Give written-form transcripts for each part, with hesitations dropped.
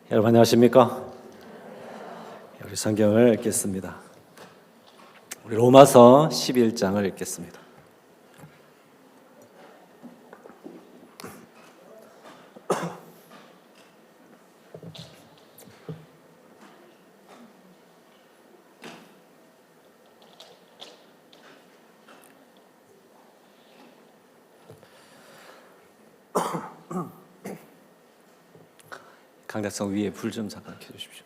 여러분 안녕하십니까? 우리 성경을 읽겠습니다. 우리 로마서 11장을 읽겠습니다. 강대성 위에 불 좀 잠깐 켜주십시오.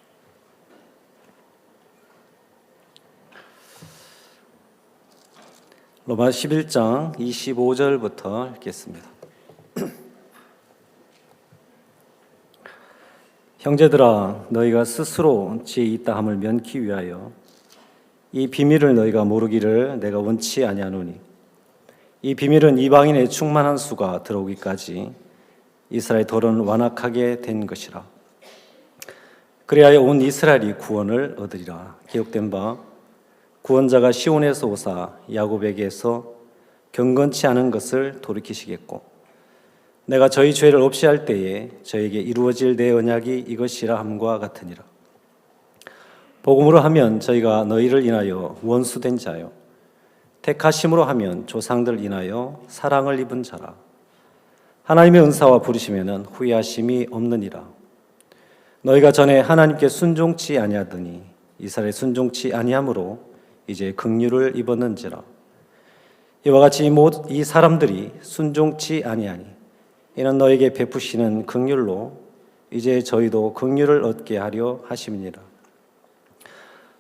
로마 11장 25절부터 읽겠습니다. 형제들아, 너희가 스스로 지혜 있다 함을 면키 위하여 이 비밀을 너희가 모르기를 내가 원치 아니하노니, 이 비밀은 이방인의 충만한 수가 들어오기까지 이스라엘 돌은 완악하게 된 것이라. 그리하여 온 이스라엘이 구원을 얻으리라. 기록된 바 구원자가 시온에서 오사 야곱에게서 경건치 않은 것을 돌이키시겠고, 내가 저희 죄를 없이 할 때에 저에게 이루어질 내 언약이 이것이라 함과 같으니라. 복음으로 하면 저희가 너희를 인하여 원수된 자요, 택하심으로 하면 조상들 인하여 사랑을 입은 자라. 하나님의 은사와 부르심에는 후회하심이 없느니라. 너희가 전에 하나님께 순종치 아니하더니 이스라엘 순종치 아니함으로 이제 긍휼을 입었는지라. 이와 같이 이 사람들이 순종치 아니하니 이는 너에게 베푸시는 긍휼로 이제 저희도 긍휼을 얻게 하려 하심이니라.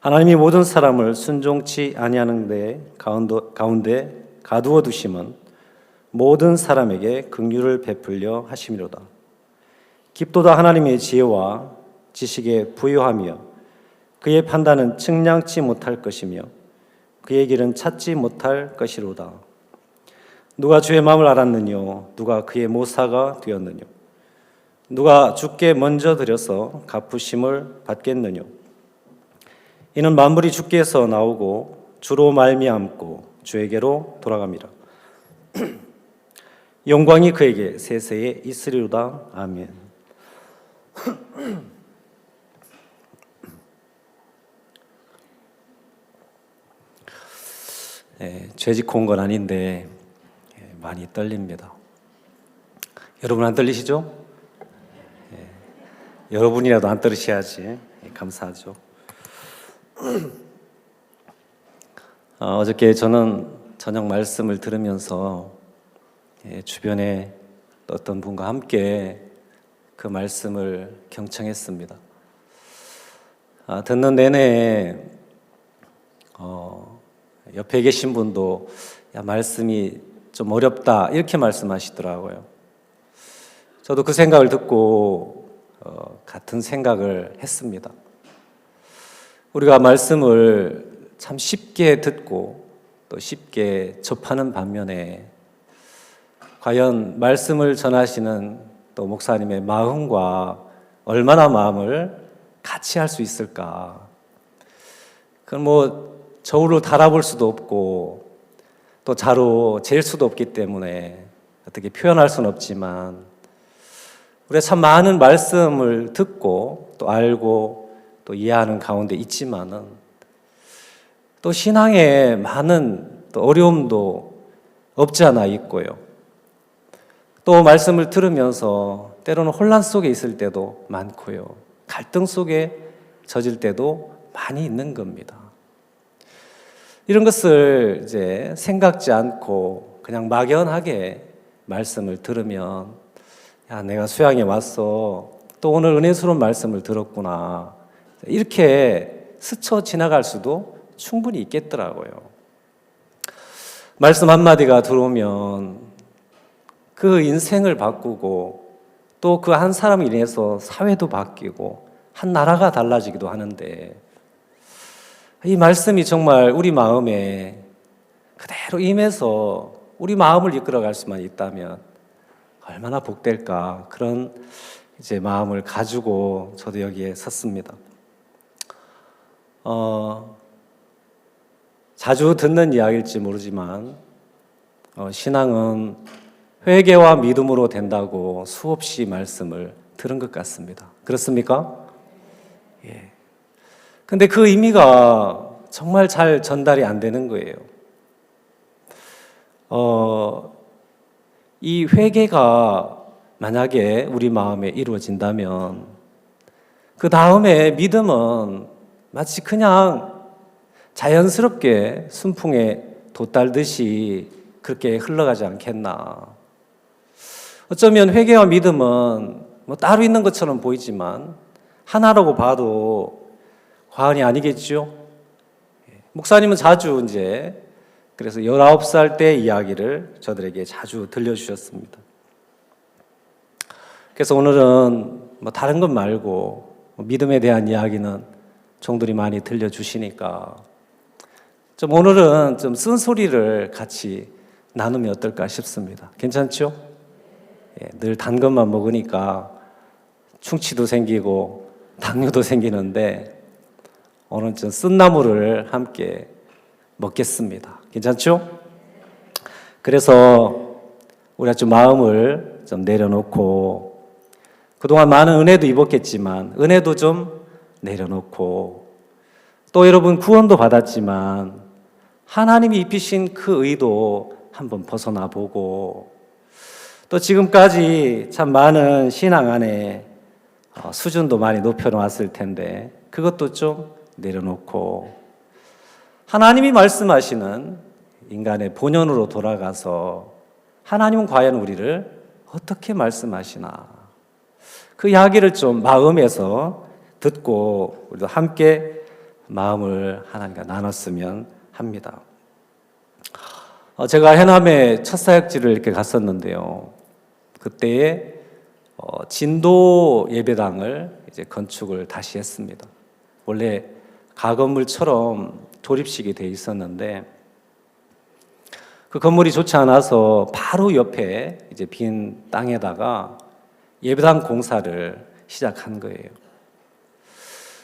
하나님이 모든 사람을 순종치 아니하는 데 가운데 가두어 두심은 모든 사람에게 긍휼을 베풀려 하심이로다. 깊도다 하나님의 지혜와 지식에 부유하며 그의 판단은 측량치 못할 것이며 그의 길은 찾지 못할 것이로다. 누가 주의 마음을 알았느뇨? 누가 그의 모사가 되었느뇨? 누가 주께 먼저 드려서 갚으심을 받겠느뇨? 이는 만물이 주께서 나오고 주로 말미암고 주에게로 돌아갑니다. 영광이 그에게 세세에 있으리로다. 아멘. 죄짓고 온 건 아닌데 많이 떨립니다. 여러분 안 떨리시죠? 여러분이라도 안 떨으셔야지 감사하죠. 어저께 저는 저녁 말씀을 들으면서 주변에 어떤 분과 함께 그 말씀을 경청했습니다. 듣는 내내 옆에 계신 분도 야, 말씀이 좀 어렵다 이렇게 말씀하시더라고요. 저도 그 생각을 듣고 같은 생각을 했습니다. 우리가 말씀을 참 쉽게 듣고 또 쉽게 접하는 반면에 과연 말씀을 전하시는 또 목사님의 마음과 얼마나 마음을 같이 할 수 있을까? 그건 저울로 달아볼 수도 없고 또 자로 잴 수도 없기 때문에 어떻게 표현할 수는 없지만, 우리가 참 많은 말씀을 듣고 또 알고 또 이해하는 가운데 있지만은 또 신앙에 많은 또 어려움도 없지 않아 있고요. 또 말씀을 들으면서 때로는 혼란 속에 있을 때도 많고요. 갈등 속에 젖을 때도 많이 있는 겁니다. 이런 것을 이제 생각지 않고 그냥 막연하게 말씀을 들으면 야, 내가 수양에 왔어. 또 오늘 은혜스러운 말씀을 들었구나. 이렇게 스쳐 지나갈 수도 충분히 있겠더라고요. 말씀 한마디가 들어오면 그 인생을 바꾸고 또 그 한 사람을 인해서 사회도 바뀌고 한 나라가 달라지기도 하는데, 이 말씀이 정말 우리 마음에 그대로 임해서 우리 마음을 이끌어갈 수만 있다면 얼마나 복될까, 그런 이제 마음을 가지고 저도 여기에 섰습니다. 자주 듣는 이야기일지 모르지만 신앙은 회개와 믿음으로 된다고 수없이 말씀을 들은 것 같습니다. 그렇습니까? 예. 근데 그 의미가 정말 잘 전달이 안 되는 거예요. 이 회개가 만약에 우리 마음에 이루어진다면 그 다음에 믿음은 마치 그냥 자연스럽게 순풍에 돛달듯이 그렇게 흘러가지 않겠나. 어쩌면 회개와 믿음은 뭐 따로 있는 것처럼 보이지만 하나라고 봐도 과언이 아니겠죠. 목사님은 자주 이제 그래서 19살 때 이야기를 저들에게 자주 들려주셨습니다. 그래서 오늘은 뭐 다른 것 말고 믿음에 대한 이야기는 종들이 많이 들려주시니까 좀 오늘은 좀 쓴소리를 같이 나누면 어떨까 싶습니다. 괜찮죠? 예, 늘 단 것만 먹으니까 충치도 생기고 당뇨도 생기는데 오늘 좀 쓴나물을 함께 먹겠습니다. 괜찮죠? 그래서 우리가 좀 마음을 좀 내려놓고 그동안 많은 은혜도 입었겠지만 은혜도 좀 내려놓고 또 여러분 구원도 받았지만 하나님이 입히신 그 의도 한번 벗어나 보고 또 지금까지 참 많은 신앙 안에 수준도 많이 높여놓았을 텐데 그것도 좀 내려놓고 하나님이 말씀하시는 인간의 본연으로 돌아가서 하나님은 과연 우리를 어떻게 말씀하시나 그 이야기를 좀 마음에서 듣고 우리도 함께 마음을 하나님과 나눴으면 합니다. 제가 해남에 첫 사역지를 이렇게 갔었는데요. 그때에 진도 예배당을 이제 건축을 다시 했습니다. 원래 가건물처럼 조립식이 돼 있었는데 그 건물이 좋지 않아서 바로 옆에 이제 빈 땅에다가 예배당 공사를 시작한 거예요.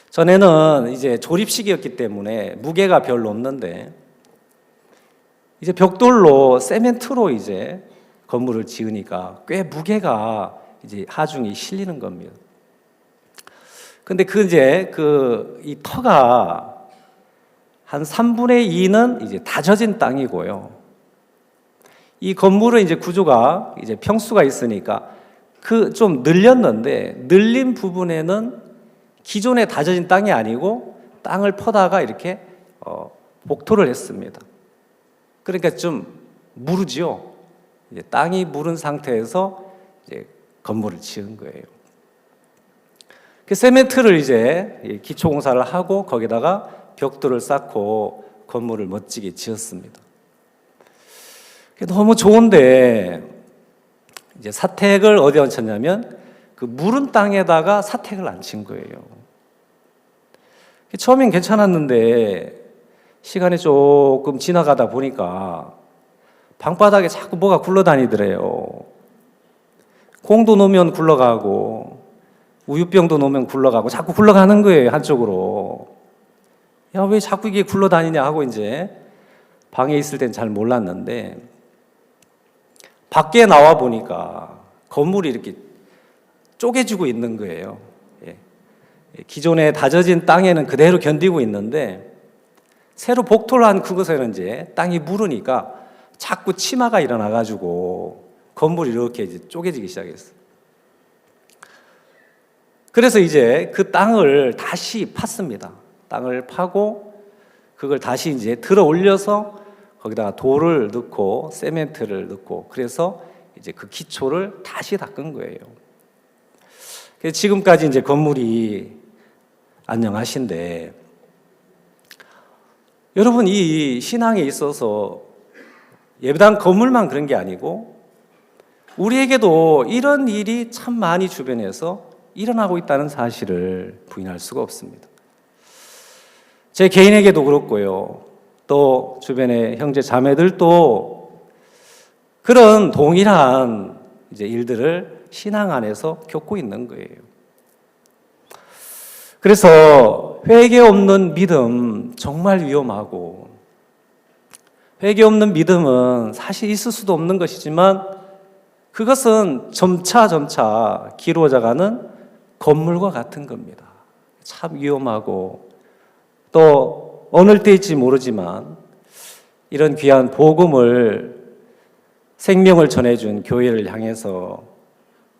전에는 이제 조립식이었기 때문에 무게가 별로 없는데 이제 벽돌로 세멘트로 이제 건물을 지으니까 꽤 무게가 이제 하중이 실리는 겁니다. 근데 이 터가 한 3분의 2는 이제 다져진 땅이고요. 이 건물은 이제 구조가 이제 평수가 있으니까 그 좀 늘렸는데 늘린 부분에는 기존에 다져진 땅이 아니고 땅을 퍼다가 이렇게 복토를 했습니다. 그러니까 좀 무르지요. 이제 땅이 무른 상태에서 이제 건물을 지은 거예요. 그 세멘트를 이제 기초 공사를 하고 거기다가 벽돌을 쌓고 건물을 멋지게 지었습니다. 너무 좋은데 이제 사택을 어디에 얹혔냐면 그 무른 땅에다가 사택을 앉힌 거예요. 처음엔 괜찮았는데 시간이 조금 지나가다 보니까 방바닥에 자꾸 뭐가 굴러다니더래요. 공도 놓으면 굴러가고 우유병도 놓으면 굴러가고 자꾸 굴러가는 거예요, 한쪽으로. 야, 왜 자꾸 이게 굴러다니냐 하고 이제 방에 있을 땐 잘 몰랐는데 밖에 나와 보니까 건물이 이렇게 쪼개지고 있는 거예요. 기존에 다져진 땅에는 그대로 견디고 있는데 새로 복토를 한 그곳에는 이제 땅이 무르니까 자꾸 치마가 일어나가지고 건물이 이렇게 이제 쪼개지기 시작했어요. 그래서 이제 그 땅을 다시 팠습니다. 땅을 파고 그걸 다시 이제 들어 올려서 거기다가 돌을 넣고 세멘트를 넣고 그래서 이제 그 기초를 다시 닦은 거예요. 그래서 지금까지 이제 건물이 안녕하신데 여러분 이 신앙에 있어서 예배당 건물만 그런 게 아니고 우리에게도 이런 일이 참 많이 주변에서 일어나고 있다는 사실을 부인할 수가 없습니다. 제 개인에게도 그렇고요. 또 주변의 형제 자매들도 그런 동일한 이제 일들을 신앙 안에서 겪고 있는 거예요. 그래서 회개 없는 믿음 정말 위험하고 회개 없는 믿음은 사실 있을 수도 없는 것이지만 그것은 점차 기울어져가는 건물과 같은 겁니다. 참 위험하고 또 어느 때일지 모르지만 이런 귀한 복음을 생명을 전해준 교회를 향해서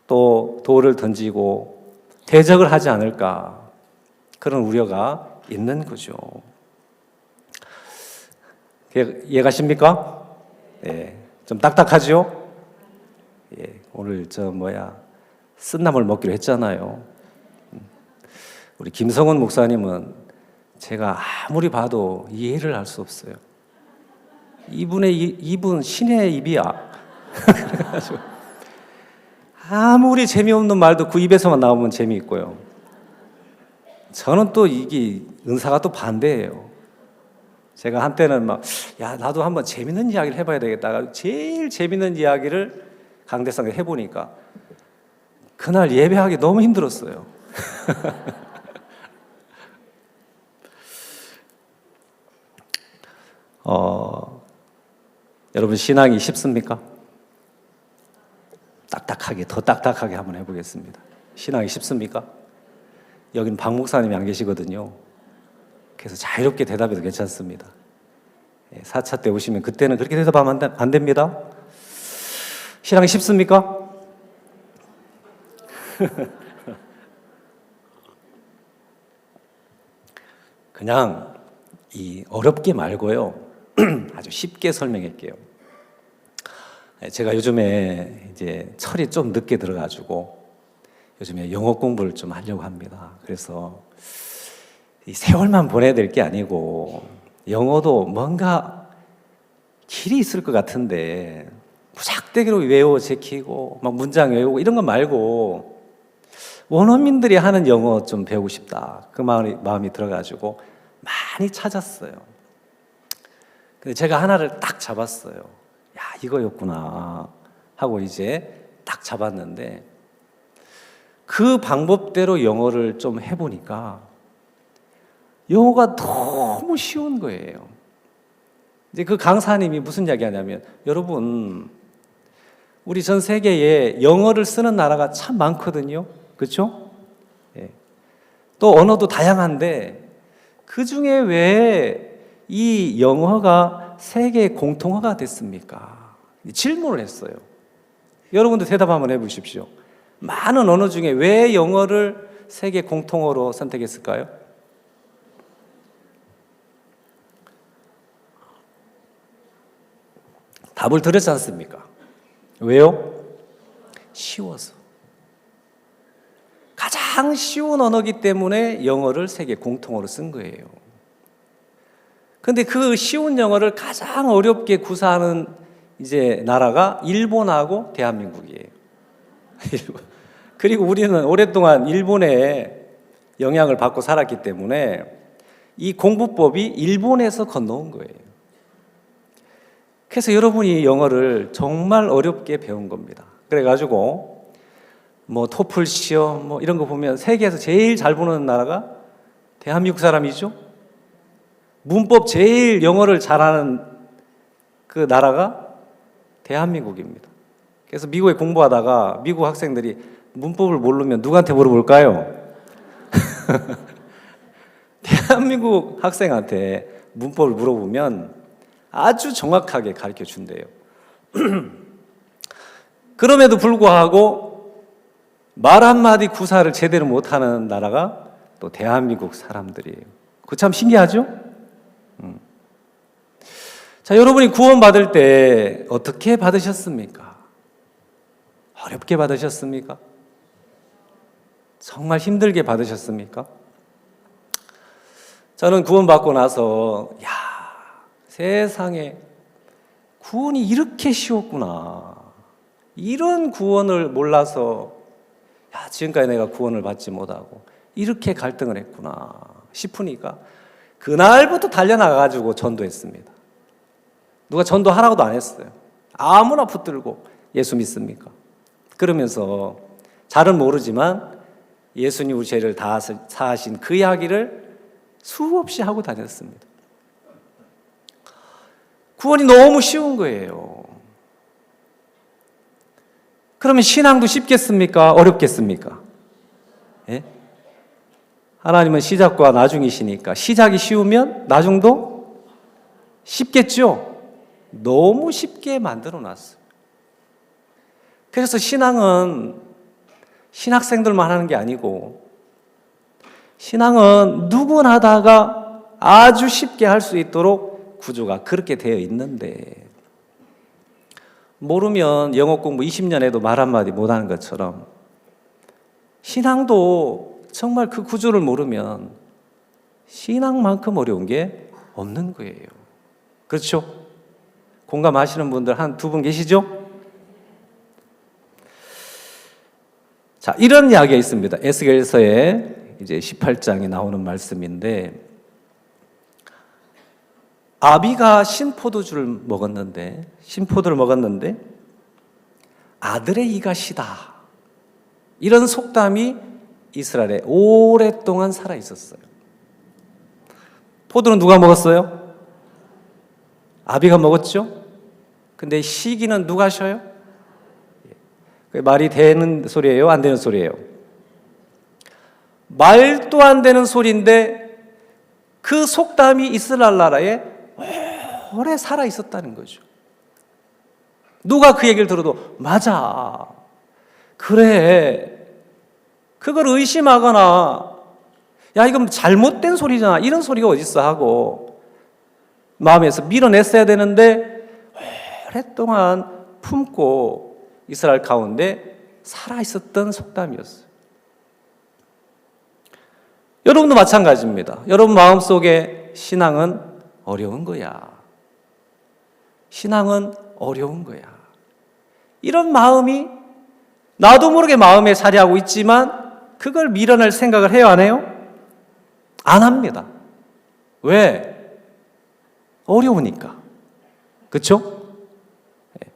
또 돌을 던지고 대적을 하지 않을까 그런 우려가 있는 거죠. 이해가십니까? 예, 좀 딱딱하죠? 예, 오늘 쓴나물 먹기로 했잖아요. 우리 김성원 목사님은 제가 아무리 봐도 이해를 할 수 없어요. 이분 신의 입이야. 그래가지고 아무리 재미없는 말도 그 입에서만 나오면 재미있고요. 저는 또 이게 은사가 또 반대예요. 제가 한때는 나도 한번 재밌는 이야기를 해봐야 되겠다. 제일 재밌는 이야기를 강대상에 해보니까 그날 예배하기 너무 힘들었어요. 여러분 신앙이 쉽습니까? 더 딱딱하게 한번 해보겠습니다. 신앙이 쉽습니까? 여기는 박 목사님이 안 계시거든요. 그래서 자유롭게 대답해도 괜찮습니다. 4차 때 오시면 그때는 그렇게 대답하면 안 됩니다. 신앙이 쉽습니까? 그냥 어렵게 말고요. 아주 쉽게 설명할게요. 제가 요즘에 이제 철이 좀 늦게 들어가지고 요즘에 영어 공부를 좀 하려고 합니다. 그래서 이 세월만 보내야 될 게 아니고 영어도 뭔가 길이 있을 것 같은데 무작대기로 외워 제키고 막 문장 외우고 이런 거 말고 원어민들이 하는 영어 좀 배우고 싶다. 그 마음이 들어가지고 많이 찾았어요. 근데 제가 하나를 딱 잡았어요. 야, 이거였구나 하고 이제 딱 잡았는데 그 방법대로 영어를 좀 해보니까 영어가 너무 쉬운 거예요. 이제 그 강사님이 무슨 이야기 하냐면 여러분 우리 전 세계에 영어를 쓰는 나라가 참 많거든요. 그렇죠? 예. 또 언어도 다양한데 그 중에 왜 이 영어가 세계 공통어가 됐습니까? 질문을 했어요. 여러분도 대답 한번 해보십시오. 많은 언어 중에 왜 영어를 세계 공통어로 선택했을까요? 답을 들었지 않습니까? 왜요? 쉬워서. 가장 쉬운 언어이기 때문에 영어를 세계 공통어로 쓴 거예요. 근데 그 쉬운 영어를 가장 어렵게 구사하는 이제 나라가 일본하고 대한민국이에요. 그리고 우리는 오랫동안 일본의 영향을 받고 살았기 때문에 이 공부법이 일본에서 건너온 거예요. 그래서 여러분이 영어를 정말 어렵게 배운 겁니다. 그래가지고 토플 시험 이런 거 보면 세계에서 제일 잘 보는 나라가 대한민국 사람이죠. 문법 제일 영어를 잘하는 그 나라가 대한민국입니다. 그래서 미국에 공부하다가 미국 학생들이 문법을 모르면 누구한테 물어볼까요? 대한민국 학생한테 문법을 물어보면 아주 정확하게 가르쳐 준대요. 그럼에도 불구하고 말 한마디 구사를 제대로 못하는 나라가 또 대한민국 사람들이에요. 그거 참 신기하죠? 자, 여러분이 구원받을 때 어떻게 받으셨습니까? 어렵게 받으셨습니까? 정말 힘들게 받으셨습니까? 저는 구원받고 나서 세상에 구원이 이렇게 쉬웠구나. 이런 구원을 몰라서 지금까지 내가 구원을 받지 못하고 이렇게 갈등을 했구나 싶으니까 그날부터 달려나가가지고 전도했습니다. 누가 전도하라고도 안 했어요. 아무나 붙들고 예수 믿습니까? 그러면서 잘은 모르지만 예수님 우리 죄를 다 사하신 그 이야기를 수없이 하고 다녔습니다. 구원이 너무 쉬운 거예요. 그러면 신앙도 쉽겠습니까? 어렵겠습니까? 예? 하나님은 시작과 나중이시니까 시작이 쉬우면 나중도 쉽겠죠? 너무 쉽게 만들어 놨어요. 그래서 신앙은 신학생들만 하는 게 아니고 신앙은 누구나 다가 아주 쉽게 할 수 있도록 구조가 그렇게 되어 있는데 모르면 영어 공부 20년 해도 말 한마디 못하는 것처럼 신앙도 정말 그 구조를 모르면 신앙만큼 어려운 게 없는 거예요. 그렇죠? 공감하시는 분들 한 두 분 계시죠? 자, 이런 이야기가 있습니다. 에스겔서에 이제 18장에 나오는 말씀인데 아비가 신포도를 먹었는데 아들의 이가 시다. 이런 속담이 이스라엘에 오랫동안 살아 있었어요. 포도는 누가 먹었어요? 아비가 먹었죠? 근데 시기는 누가 쉬어요? 말이 되는 소리예요? 안 되는 소리예요? 말도 안 되는 소리인데 그 속담이 이스라엘 나라에 오래 살아 있었다는 거죠. 누가 그 얘기를 들어도 맞아, 그래, 그걸 의심하거나 야 이건 잘못된 소리잖아 이런 소리가 어딨어 하고 마음에서 밀어냈어야 되는데 오랫동안 품고 이스라엘 가운데 살아있었던 속담이었어요. 여러분도 마찬가지입니다. 여러분 마음속에 신앙은 어려운 거야. 신앙은 어려운 거야. 이런 마음이 나도 모르게 마음에 자리하고 있지만 그걸 밀어낼 생각을 해요, 안 해요? 안 합니다. 왜? 어려우니까. 그렇죠? 네.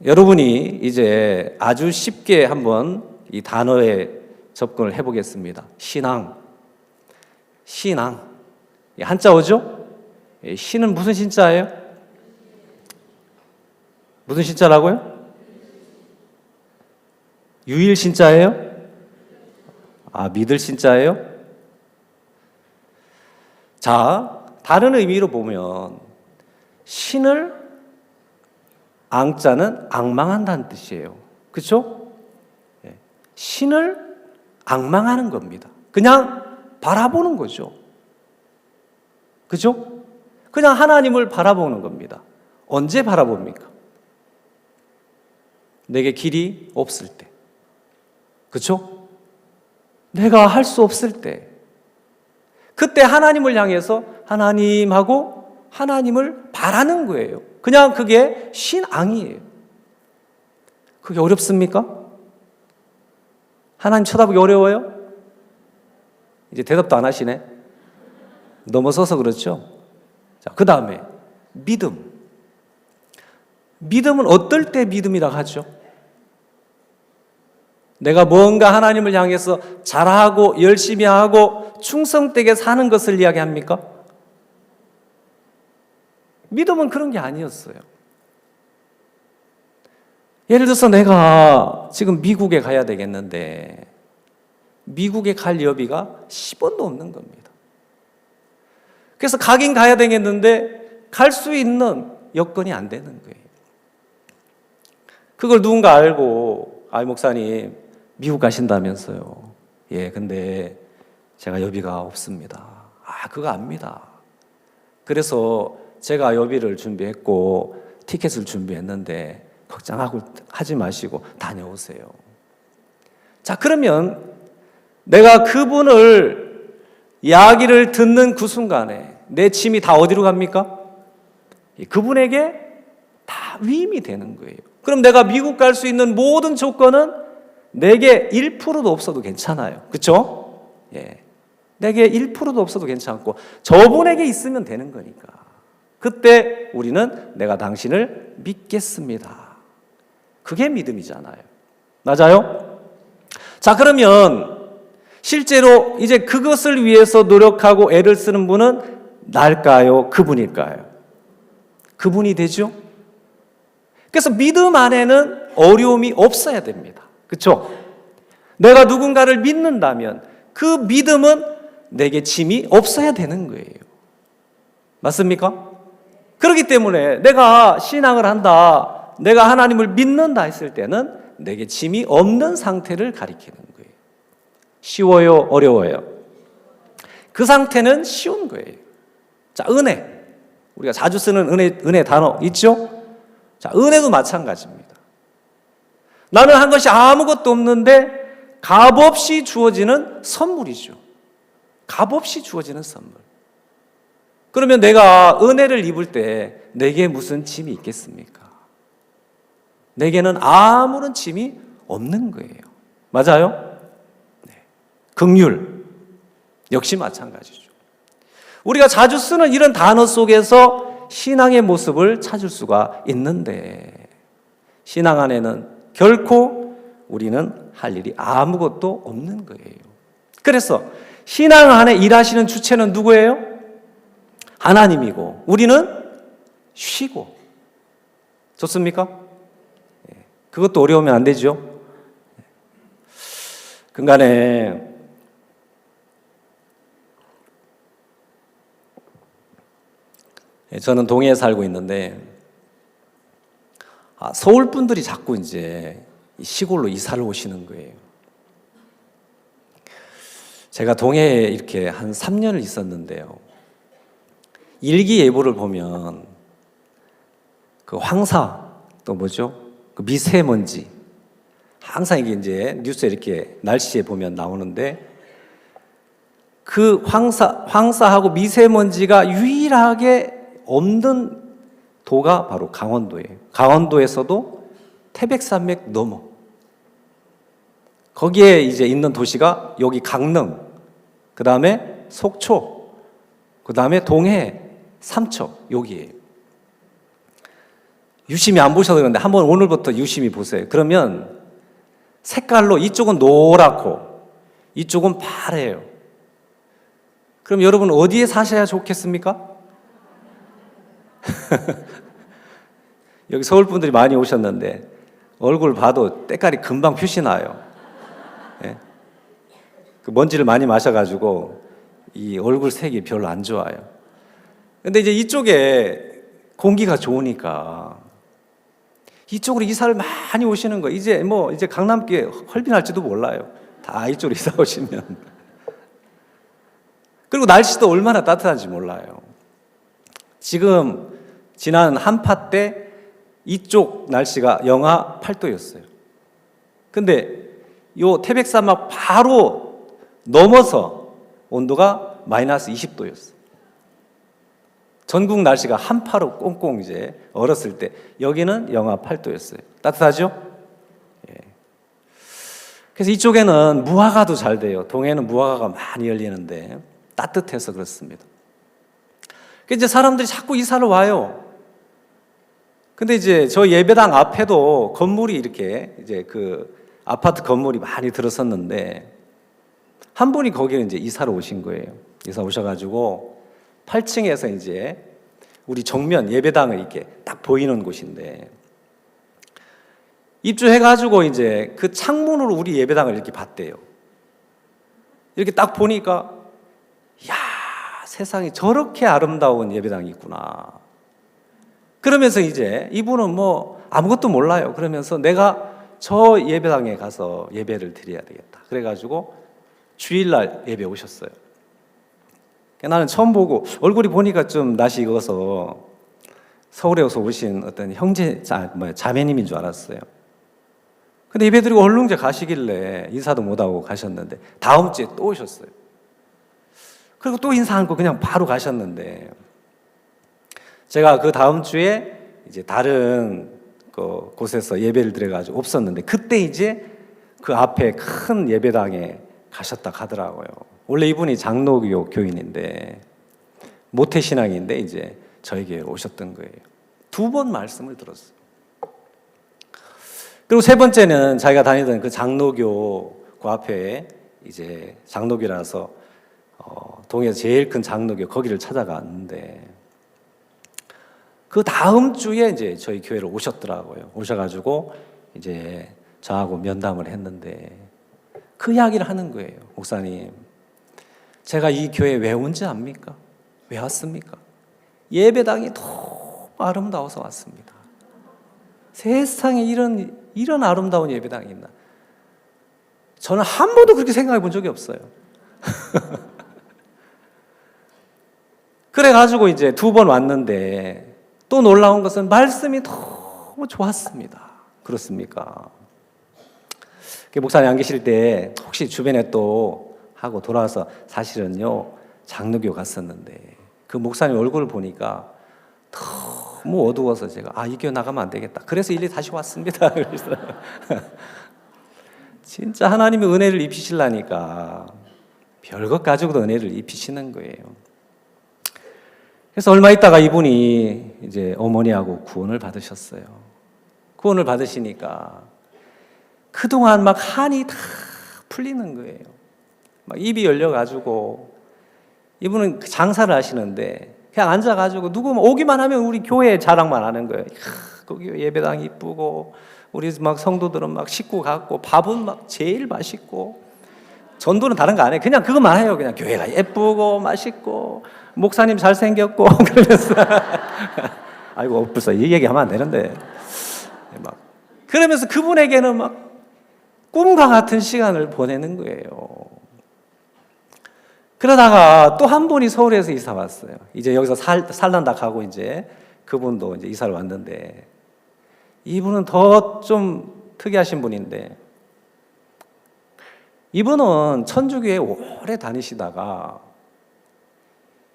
여러분이 이제 아주 쉽게 한번 이 단어에 접근을 해보겠습니다. 신앙. 한자어죠? 신은 무슨 신자예요? 무슨 신자라고요? 유일 신자예요? 믿을 신자예요? 자, 다른 의미로 보면 신을 앙자는 앙망한다는 뜻이에요. 그렇죠? 신을 앙망하는 겁니다. 그냥 바라보는 거죠. 그렇죠? 그냥 하나님을 바라보는 겁니다. 언제 바라봅니까? 내게 길이 없을 때. 그렇죠? 내가 할 수 없을 때. 그때 하나님을 향해서 하나님하고 하나님을 바라는 거예요. 그냥 그게 신앙이에요. 그게 어렵습니까? 하나님 쳐다보기 어려워요? 이제 대답도 안 하시네. 넘어서서 그렇죠? 자, 그 다음에 믿음. 믿음은 어떨 때 믿음이라고 하죠? 내가 뭔가 하나님을 향해서 잘하고 열심히 하고 충성되게 사는 것을 이야기합니까? 믿음은 그런 게 아니었어요. 예를 들어서 내가 지금 미국에 가야 되겠는데 미국에 갈 여비가 10원도 없는 겁니다. 그래서 가긴 가야 되겠는데 갈 수 있는 여건이 안 되는 거예요. 그걸 누군가 알고 목사님 미국 가신다면서요. 예, 근데 제가 여비가 없습니다. 그거 압니다. 그래서 제가 여비를 준비했고 티켓을 준비했는데 걱정하고 하지 마시고 다녀오세요. 자, 그러면 내가 그분을 이야기를 듣는 그 순간에 내 짐이 다 어디로 갑니까? 그분에게 다 위임이 되는 거예요. 그럼 내가 미국 갈 수 있는 모든 조건은 내게 1%도 없어도 괜찮아요. 그렇죠? 예. 내게 1%도 없어도 괜찮고 저분에게 있으면 되는 거니까. 그때 우리는 내가 당신을 믿겠습니다. 그게 믿음이잖아요. 맞아요? 자, 그러면 실제로 이제 그것을 위해서 노력하고 애를 쓰는 분은 날까요? 그분일까요? 그분이 되죠? 그래서 믿음 안에는 어려움이 없어야 됩니다. 그렇죠? 내가 누군가를 믿는다면 그 믿음은 내게 짐이 없어야 되는 거예요. 맞습니까? 그렇기 때문에 내가 신앙을 한다, 내가 하나님을 믿는다 했을 때는 내게 짐이 없는 상태를 가리키는 거예요. 쉬워요? 어려워요? 그 상태는 쉬운 거예요. 자, 은혜. 우리가 자주 쓰는 은혜 단어 있죠? 자, 은혜도 마찬가지입니다. 나는 한 것이 아무것도 없는데 값없이 주어지는 선물이죠. 값없이 주어지는 선물. 그러면 내가 은혜를 입을 때 내게 무슨 짐이 있겠습니까? 내게는 아무런 짐이 없는 거예요. 맞아요? 네. 긍휼 역시 마찬가지죠. 우리가 자주 쓰는 이런 단어 속에서 신앙의 모습을 찾을 수가 있는데 신앙 안에는 결코 우리는 할 일이 아무것도 없는 거예요. 그래서 신앙 안에 일하시는 주체는 누구예요? 하나님이고 우리는 쉬고. 좋습니까? 그것도 어려우면 안 되죠. 그간에 저는 동해에 살고 있는데 서울 분들이 자꾸 이제 시골로 이사를 오시는 거예요. 제가 동해에 이렇게 한 3년을 있었는데요. 일기예보를 보면 그 황사 또 뭐죠? 그 미세먼지 항상 이게 이제 뉴스에 이렇게 날씨에 보면 나오는데 그 황사하고 미세먼지가 유일하게 없는 도가 바로 강원도예요. 강원도에서도 태백산맥 넘어 거기에 이제 있는 도시가 여기 강릉, 그 다음에 속초, 그 다음에 동해, 삼척 여기에요. 유심히 안 보셔도 그런데 한번 오늘부터 유심히 보세요. 그러면 색깔로 이쪽은 노랗고 이쪽은 파래요. 그럼 여러분 어디에 사셔야 좋겠습니까? 여기 서울 분들이 많이 오셨는데 얼굴 봐도 때깔이 금방 표시 나요. 예? 그 먼지를 많이 마셔가지고 이 얼굴 색이 별로 안 좋아요. 근데 이제 이쪽에 공기가 좋으니까 이쪽으로 이사를 많이 오시는 거예요. 이제 강남교에 헐빈할지도 몰라요. 다 이쪽으로 이사 오시면. 그리고 날씨도 얼마나 따뜻한지 몰라요. 지금 지난 한파 때 이쪽 날씨가 영하 8도였어요. 근데 요 태백사막 바로 넘어서 온도가 마이너스 20도였어요. 전국 날씨가 한파로 꽁꽁 이제 얼었을 때 여기는 영하 8도였어요. 따뜻하죠? 예. 그래서 이쪽에는 무화과도 잘 돼요. 동해는 무화과가 많이 열리는데 따뜻해서 그렇습니다. 그래서 이제 사람들이 자꾸 이사를 와요. 근데 이제 저 예배당 앞에도 건물이 이렇게 이제 그 아파트 건물이 많이 들어섰는데 한 분이 거기에 이제 이사를 오신 거예요. 이사 오셔가지고 8층에서 이제 우리 정면 예배당을 이렇게 딱 보이는 곳인데 입주해가지고 이제 그 창문으로 우리 예배당을 이렇게 봤대요. 이렇게 딱 보니까 야, 세상에 저렇게 아름다운 예배당이 있구나. 그러면서 이제 이분은 뭐 아무것도 몰라요. 그러면서 내가 저 예배당에 가서 예배를 드려야 되겠다. 그래가지고 주일날 예배 오셨어요. 나는 처음 보고 얼굴이 보니까 좀 낯이 익어서 서울에서 오신 어떤 자매님인 줄 알았어요. 근데 예배 드리고 얼른 이제 가시길래 인사도 못하고 가셨는데 다음 주에 또 오셨어요. 그리고 또 인사 않고 그냥 바로 가셨는데 제가 그 다음 주에 이제 다른 곳에서 예배를 드려가지고 없었는데 그때 이제 그 앞에 큰 예배당에 가셨다 가더라고요. 원래 이분이 장로교 교인인데 모태신앙인데 이제 저에게 오셨던 거예요. 2번 말씀을 들었어요. 그리고 세 번째는 자기가 다니던 그 장로교 그 앞에 이제 장로교라서 동해에서 제일 큰 장로교 거기를 찾아갔는데 그 다음 주에 이제 저희 교회를 오셨더라고요. 오셔가지고 이제 저하고 면담을 했는데 그 이야기를 하는 거예요. 목사님, 제가 이 교회 왜 온지 압니까? 왜 왔습니까? 예배당이 너무 아름다워서 왔습니다. 세상에 이런 아름다운 예배당이 있나? 저는 한 번도 그렇게 생각해 본 적이 없어요. 그래가지고 이제 2번 왔는데 또 놀라운 것은 말씀이 너무 좋았습니다. 그렇습니까? 목사님 안 계실 때 혹시 주변에 또 하고 돌아와서 사실은요 장로교 갔었는데 그 목사님 얼굴을 보니까 너무 어두워서 제가 이 교회 나가면 안 되겠다. 그래서 일일이 다시 왔습니다. 진짜 하나님의 은혜를 입히시려니까 별것 가지고도 은혜를 입히시는 거예요. 그래서 얼마 있다가 이분이 이제 어머니하고 구원을 받으셨어요. 구원을 받으시니까 그동안 막 한이 다 풀리는 거예요. 막 입이 열려가지고 이분은 장사를 하시는데 그냥 앉아가지고 누구 오기만 하면 우리 교회 자랑만 하는 거예요. 거기 예배당 이쁘고 우리 막 성도들은 막 식구 같고 밥은 막 제일 맛있고 전도는 다른 거 안 해요. 그냥 그것만 해요. 그냥 교회가 예쁘고 맛있고 목사님 잘생겼고 그러면서 아이고 벌써 이 얘기하면 안 되는데 막 그러면서 그분에게는 막 꿈과 같은 시간을 보내는 거예요. 그러다가 또 한 분이 서울에서 이사 왔어요. 이제 여기서 살란다 하고 이제 그분도 이제 이사를 왔는데 이분은 더 좀 특이하신 분인데 이분은 천주교에 오래 다니시다가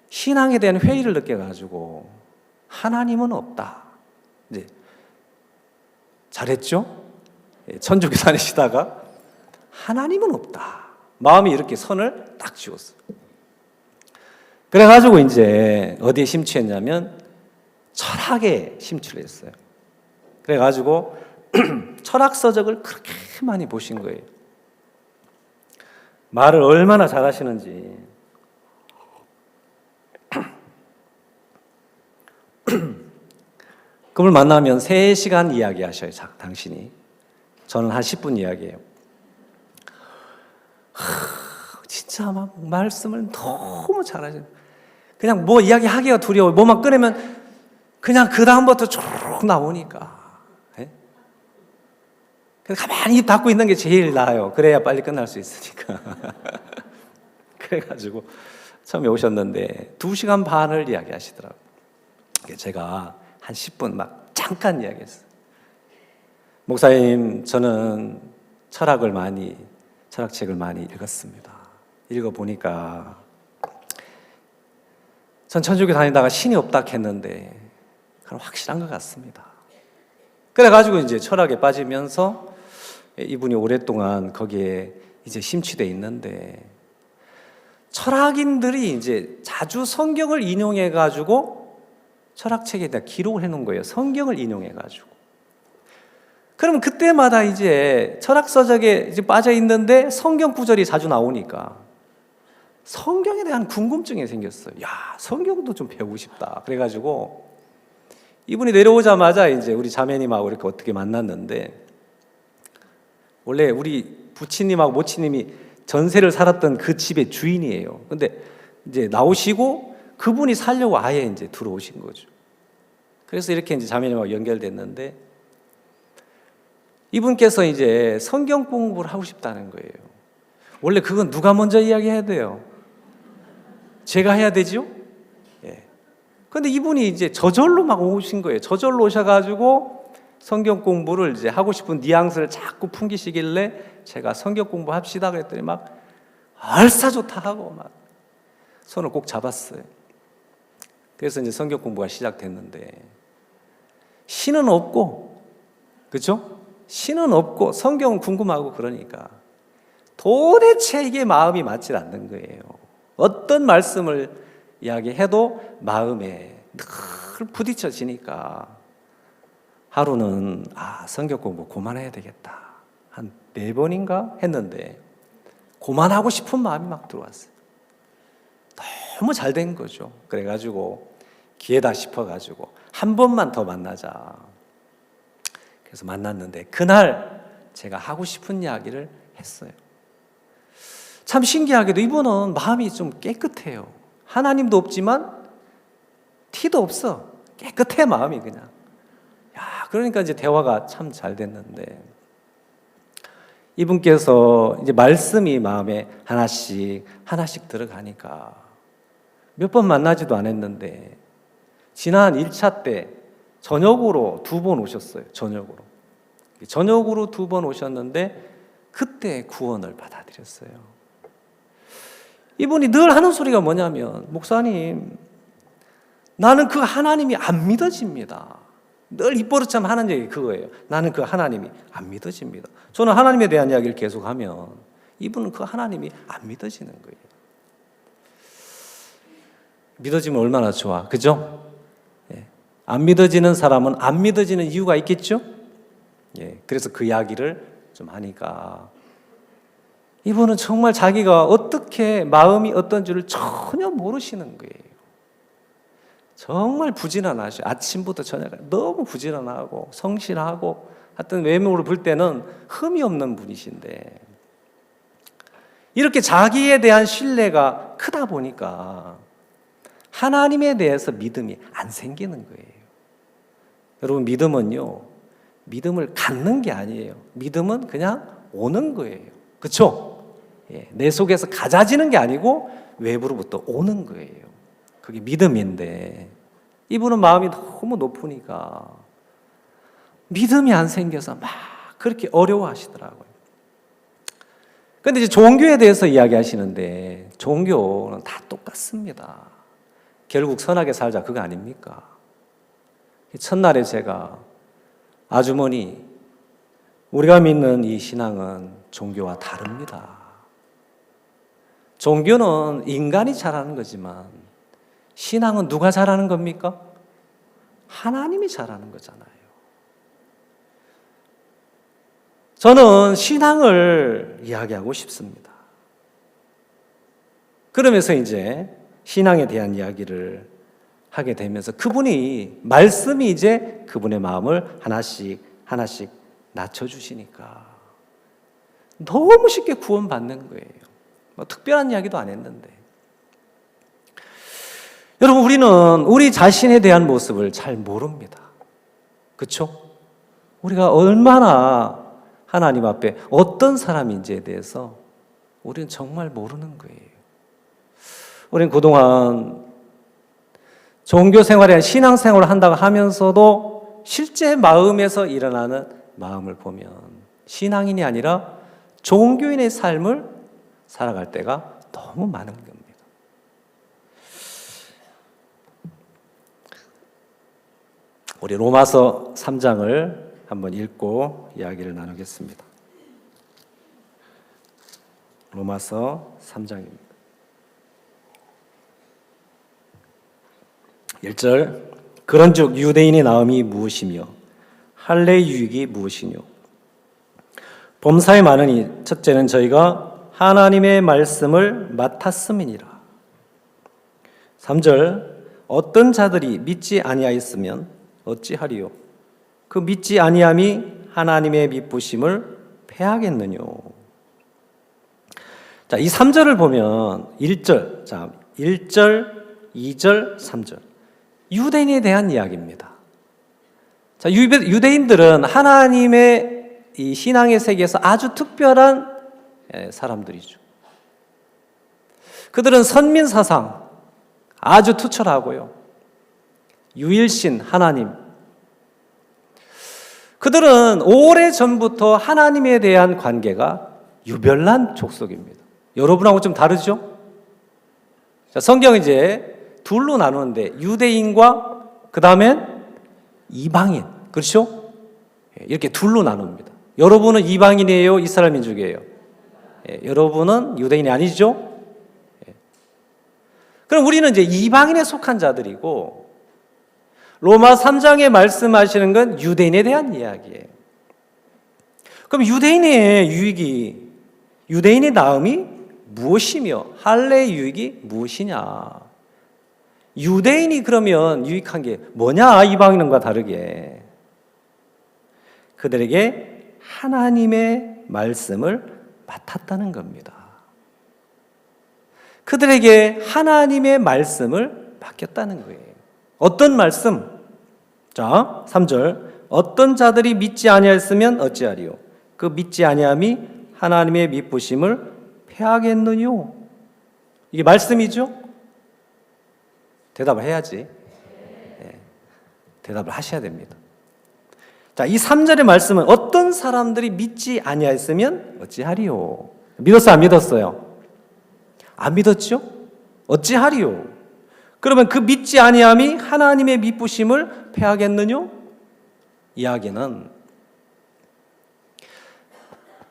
신앙에 대한 회의를 느껴가지고 하나님은 없다. 이제 잘했죠? 천주교 다니시다가 하나님은 없다. 마음이 이렇게 선을 딱 지었어요. 그래가지고 이제 어디에 심취했냐면 철학에 심취를 했어요. 그래가지고 철학서적을 그렇게 많이 보신 거예요. 말을 얼마나 잘하시는지. 그걸 만나면 3시간 이야기하셔요. 당신이. 저는 한 10분 이야기해요. 진짜 막 말씀을 너무 잘하시는. 그냥 뭐 이야기하기가 두려워요. 뭐만 꺼내면 그냥 그 다음부터 쭉 나오니까. 그래서 가만히 입 닫고 있는 게 제일 나아요. 그래야 빨리 끝날 수 있으니까. 그래가지고 처음에 오셨는데 2시간 반을 이야기하시더라고요. 제가 한 10분 막 잠깐 이야기했어요. 목사님, 저는 철학책을 많이 읽었습니다. 읽어보니까 전 천주교 다니다가 신이 없다 했는데 그건 확실한 것 같습니다. 그래가지고 이제 철학에 빠지면서 이분이 오랫동안 거기에 이제 심취돼 있는데 철학인들이 이제 자주 성경을 인용해가지고 철학책에다 기록을 해놓은 거예요. 성경을 인용해가지고. 그러면 그때마다 이제 철학서적에 이제 빠져 있는데 성경 구절이 자주 나오니까 성경에 대한 궁금증이 생겼어요. 야, 성경도 좀 배우고 싶다. 그래가지고 이분이 내려오자마자 이제 우리 자매님하고 이렇게 어떻게 만났는데 원래 우리 부치님하고 모치님이 전세를 살았던 그 집의 주인이에요. 근데 이제 나오시고 그분이 살려고 아예 이제 들어오신 거죠. 그래서 이렇게 이제 자매님하고 연결됐는데 이분께서 이제 성경 공부를 하고 싶다는 거예요. 원래 그건 누가 먼저 이야기해야 돼요? 제가 해야 되죠? 예. 근데 이분이 이제 저절로 막 오신 거예요. 저절로 오셔가지고 성경 공부를 이제 하고 싶은 뉘앙스를 자꾸 풍기시길래 제가 성경 공부합시다 그랬더니 막 얼싸 좋다 하고 막 손을 꼭 잡았어요. 그래서 이제 성경 공부가 시작됐는데 신은 없고, 그렇죠? 신은 없고 성경은 궁금하고 그러니까 도대체 이게 마음이 맞지 않는 거예요. 어떤 말씀을 이야기해도 마음에 늘 부딪혀지니까 하루는 성경 공부 그만해야 되겠다. 한 4번인가 했는데 그만하고 싶은 마음이 막 들어왔어요. 너무 잘 된 거죠. 그래가지고 기회다 싶어가지고 한 번만 더 만나자. 그래서 만났는데 그날 제가 하고 싶은 이야기를 했어요. 참 신기하게도 이분은 마음이 좀 깨끗해요. 하나님도 없지만 티도 없어. 깨끗해 마음이 그냥. 야, 그러니까 이제 대화가 참 잘 됐는데 이분께서 이제 말씀이 마음에 하나씩 들어가니까 몇 번 만나지도 않았는데 지난 1차 때 저녁으로 2번 오셨어요. 저녁으로 2번 오셨는데 그때 구원을 받아들였어요. 이분이 늘 하는 소리가 뭐냐면 목사님, 나는 그 하나님이 안 믿어집니다. 늘 입버릇처럼 하는 얘기 그거예요. 나는 그 하나님이 안 믿어집니다. 저는 하나님에 대한 이야기를 계속하면 이분은 그 하나님이 안 믿어지는 거예요. 믿어지면 얼마나 좋아, 그죠? 예. 안 믿어지는 사람은 안 믿어지는 이유가 있겠죠? 예. 그래서 그 이야기를 좀 하니까 이분은 정말 자기가 어떻게 마음이 어떤 줄을 전혀 모르시는 거예요. 정말 부지런하셔. 아침부터 저녁까지 너무 부지런하고 성실하고 하여튼 외모를 볼 때는 흠이 없는 분이신데 이렇게 자기에 대한 신뢰가 크다 보니까 하나님에 대해서 믿음이 안 생기는 거예요. 여러분, 믿음은요, 믿음을 갖는 게 아니에요. 믿음은 그냥 오는 거예요. 그렇죠? 예, 내 속에서 가져지는 게 아니고 외부로부터 오는 거예요. 그게 믿음인데 이분은 마음이 너무 높으니까 믿음이 안 생겨서 막 그렇게 어려워하시더라고요. 그런데 이제 종교에 대해서 이야기하시는데 종교는 다 똑같습니다. 결국 선하게 살자 그거 아닙니까? 첫날에 제가 아주머니, 우리가 믿는 이 신앙은 종교와 다릅니다. 종교는 인간이 잘하는 거지만 신앙은 누가 잘하는 겁니까? 하나님이 잘하는 거잖아요. 저는 신앙을 이야기하고 싶습니다. 그러면서 이제 신앙에 대한 이야기를 하게 되면서 그분이 말씀이 이제 그분의 마음을 하나씩 낮춰주시니까 너무 쉽게 구원받는 거예요. 뭐 특별한 이야기도 안 했는데. 여러분, 우리는 우리 자신에 대한 모습을 잘 모릅니다. 그렇죠? 우리가 얼마나 하나님 앞에 어떤 사람인지에 대해서 우리는 정말 모르는 거예요. 우리는 그동안 종교 생활에 신앙 생활을 한다고 하면서도 실제 마음에서 일어나는 마음을 보면 신앙인이 아니라 종교인의 삶을 살아갈 때가 너무 많은 겁니다. 우리 로마서 3장을 한번 읽고 이야기를 나누겠습니다. 로마서 3장입니다. 1절, 그런즉 유대인의 나음이 무엇이며 할례의 유익이 무엇이뇨? 범사에 많으니 첫째는 저희가 하나님의 말씀을 맡았음이니라. 3절, 어떤 자들이 믿지 아니하였으면 어찌하리요? 그 믿지 아니함이 하나님의 미쁘심을 패하겠느뇨? 자, 이 3절을 보면 1절, 2절, 3절. 유대인에 대한 이야기입니다. 자, 유대인들은 하나님의 이 신앙의 세계에서 아주 특별한 사람들이죠. 그들은 선민 사상 아주 투철하고요. 유일신 하나님. 그들은 오래전부터 하나님에 대한 관계가 유별난 족속입니다. 여러분하고 좀 다르죠? 자, 성경 이제 둘로 나누는데 유대인과 그 다음엔 이방인, 그렇죠? 이렇게 둘로 나눕니다. 여러분은 이방인이에요? 이스라엘 민족이에요? 여러분은 유대인이 아니죠? 그럼 우리는 이제 이방인에 속한 자들이고 로마 3장에 말씀하시는 건 유대인에 대한 이야기예요. 그럼 유대인의 유익이, 유대인의 나음이 무엇이며 할례의 유익이 무엇이냐? 유대인이 그러면 유익한 게 뭐냐? 이방인과 다르게 그들에게 하나님의 말씀을 맡았다는 겁니다. 그들에게 하나님의 말씀을 맡겼다는 거예요. 어떤 말씀? 자, 3절. 어떤 자들이 믿지 아니하였으면 어찌하리요? 그 믿지 아니함이 하나님의 미쁘심을 패하겠느뇨? 이게 말씀이죠? 대답을 해야지. 네, 대답을 하셔야 됩니다. 자, 이 3절의 말씀은 어떤 사람들이 믿지 아니하였으면 어찌하리요? 믿었어요, 안 믿었어요? 안 믿었죠? 어찌하리요? 그러면 그 믿지 아니함이 하나님의 미쁘심을 패하겠느뇨? 이야기는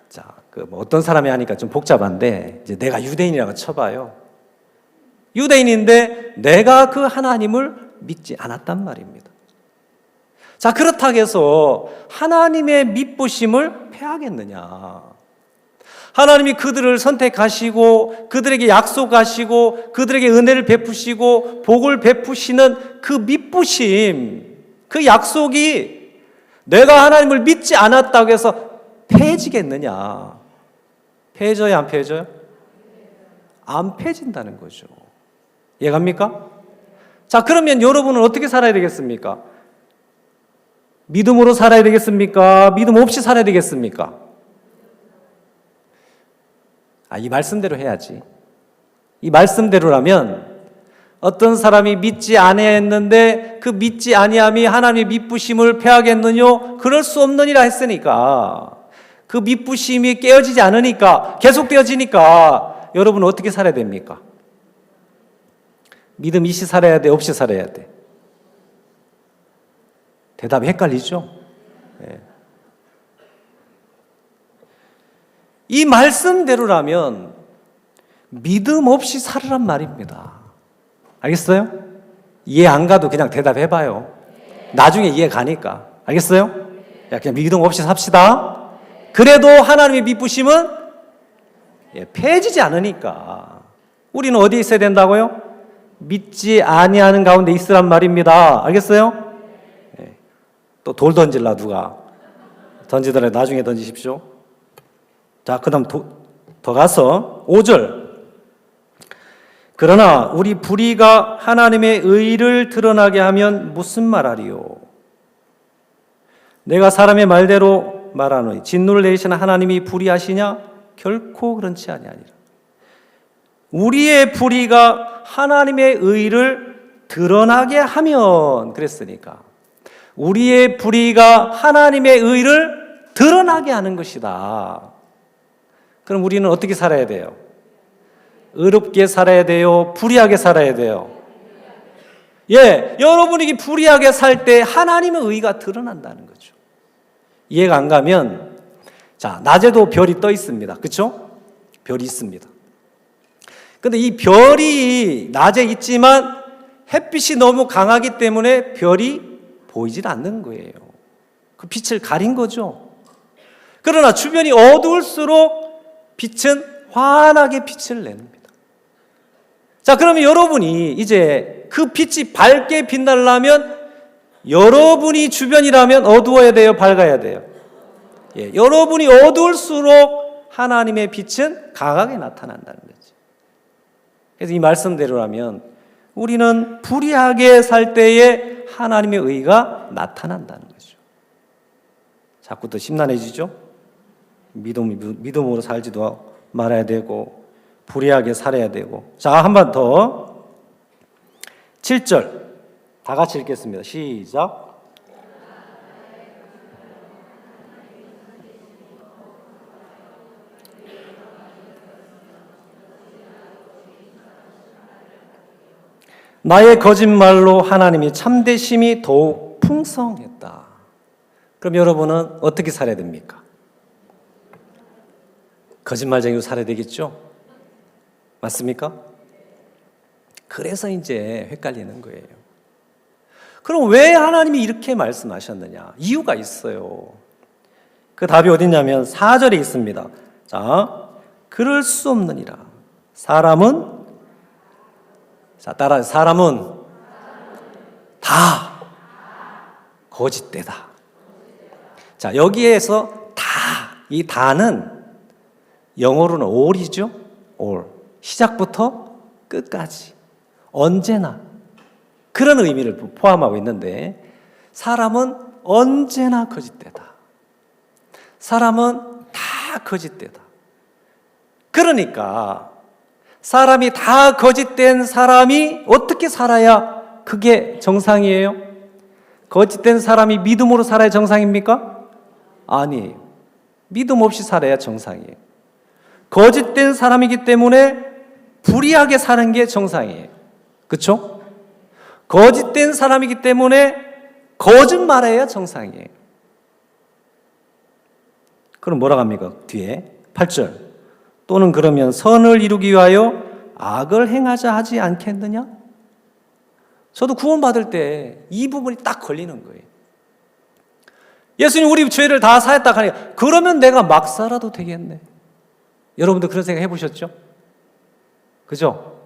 자, 어떤 사람이 하니까 좀 복잡한데 이제 내가 유대인이라고 쳐봐요. 유대인인데 내가 그 하나님을 믿지 않았단 말입니다. 자, 그렇다고 해서 하나님의 미쁘심을 패하겠느냐? 하나님이 그들을 선택하시고 그들에게 약속하시고 그들에게 은혜를 베푸시고 복을 베푸시는 그 미쁘심, 그 약속이 내가 하나님을 믿지 않았다고 해서 패해지겠느냐? 패해져요, 안 패해져요? 안 패해진다는 거죠. 이해갑니까? 자, 그러면 여러분은 어떻게 살아야 되겠습니까? 믿음으로 살아야 되겠습니까? 믿음 없이 살아야 되겠습니까? 이 말씀대로 해야지. 이 말씀대로라면 어떤 사람이 믿지 아니했는데 그 믿지 아니함이 하나님의 미쁘심을 패하겠느뇨? 그럴 수 없느니라 했으니까 그 미쁘심이 깨어지지 않으니까 계속되어지니까 여러분은 어떻게 살아야 됩니까? 믿음 있이 살아야 돼? 없이 살아야 돼? 대답이 헷갈리죠? 네. 이 말씀대로라면 믿음 없이 살으란 말입니다. 알겠어요? 이해 안 가도 그냥 대답해봐요. 나중에 이해 가니까. 알겠어요? 그냥 믿음 없이 삽시다. 그래도 하나님의 미쁘심은 패해지지 않으니까. 우리는 어디에 있어야 된다고요? 믿지 아니하는 가운데 있으란 말입니다. 알겠어요? 또 돌 던질라 누가 던지더라도 나중에 던지십시오. 자, 그 다음 더 가서 5절. 그러나 우리 불의가 하나님의 의를 드러나게 하면 무슨 말하리요? 내가 사람의 말대로 말하노니 진노를 내리시는 하나님이 불의하시냐? 결코 그렇지 아니하니라. 우리의 불의가 하나님의 의를 드러나게 하면 그랬으니까 우리의 불의가 하나님의 의를 드러나게 하는 것이다. 그럼 우리는 어떻게 살아야 돼요? 의롭게 살아야 돼요? 불의하게 살아야 돼요? 여러분이 불의하게 살 때 하나님의 의가 드러난다는 거죠. 이해가 안 가면 자, 낮에도 별이 떠 있습니다. 그렇죠? 별이 있습니다. 근데 이 별이 낮에 있지만 햇빛이 너무 강하기 때문에 별이 보이질 않는 거예요. 그 빛을 가린 거죠. 그러나 주변이 어두울수록 빛은 환하게 빛을 냅니다. 자, 그러면 여러분이 이제 그 빛이 밝게 빛나려면 여러분이 주변이라면 어두워야 돼요? 밝아야 돼요? 여러분이 어두울수록 하나님의 빛은 강하게 나타난다는 거죠. 그래서 이 말씀대로라면 우리는 불의하게 살 때에 하나님의 의가 나타난다는 거죠. 자꾸 더 심란해지죠? 믿음으로 살지도 말아야 되고 불의하게 살아야 되고. 자, 한 번 더 7절 다 같이 읽겠습니다. 시작. 나의 거짓말로 하나님이 참되심이 더욱 풍성했다. 그럼 여러분은 어떻게 살아야 됩니까? 거짓말쟁이로 살아야 되겠죠? 맞습니까? 그래서 이제 헷갈리는 거예요. 그럼 왜 하나님이 이렇게 말씀하셨느냐? 이유가 있어요. 그 답이 어딨냐면 4절에 있습니다. 자, 그럴 수 없느니라. 사람은 다 거짓되다. 자, 여기에서 다, 이 다는 영어로는 all이죠. all. 시작부터 끝까지. 언제나. 그런 의미를 포함하고 있는데 사람은 언제나 거짓되다. 사람은 다 거짓되다. 그러니까 사람이 다 거짓된 사람이 어떻게 살아야 그게 정상이에요? 거짓된 사람이 믿음으로 살아야 정상입니까? 아니에요. 믿음 없이 살아야 정상이에요. 거짓된 사람이기 때문에 불의하게 사는 게 정상이에요. 그렇죠? 거짓된 사람이기 때문에 거짓말해야 정상이에요. 그럼 뭐라고 합니까? 뒤에 8절. 또는 그러면 선을 이루기 위하여 악을 행하자 하지 않겠느냐? 저도 구원받을 때 이 부분이 딱 걸리는 거예요. 예수님 우리 죄를 다 사했다 하니까 그러면 내가 막 살아도 되겠네. 여러분도 그런 생각 해보셨죠? 그죠?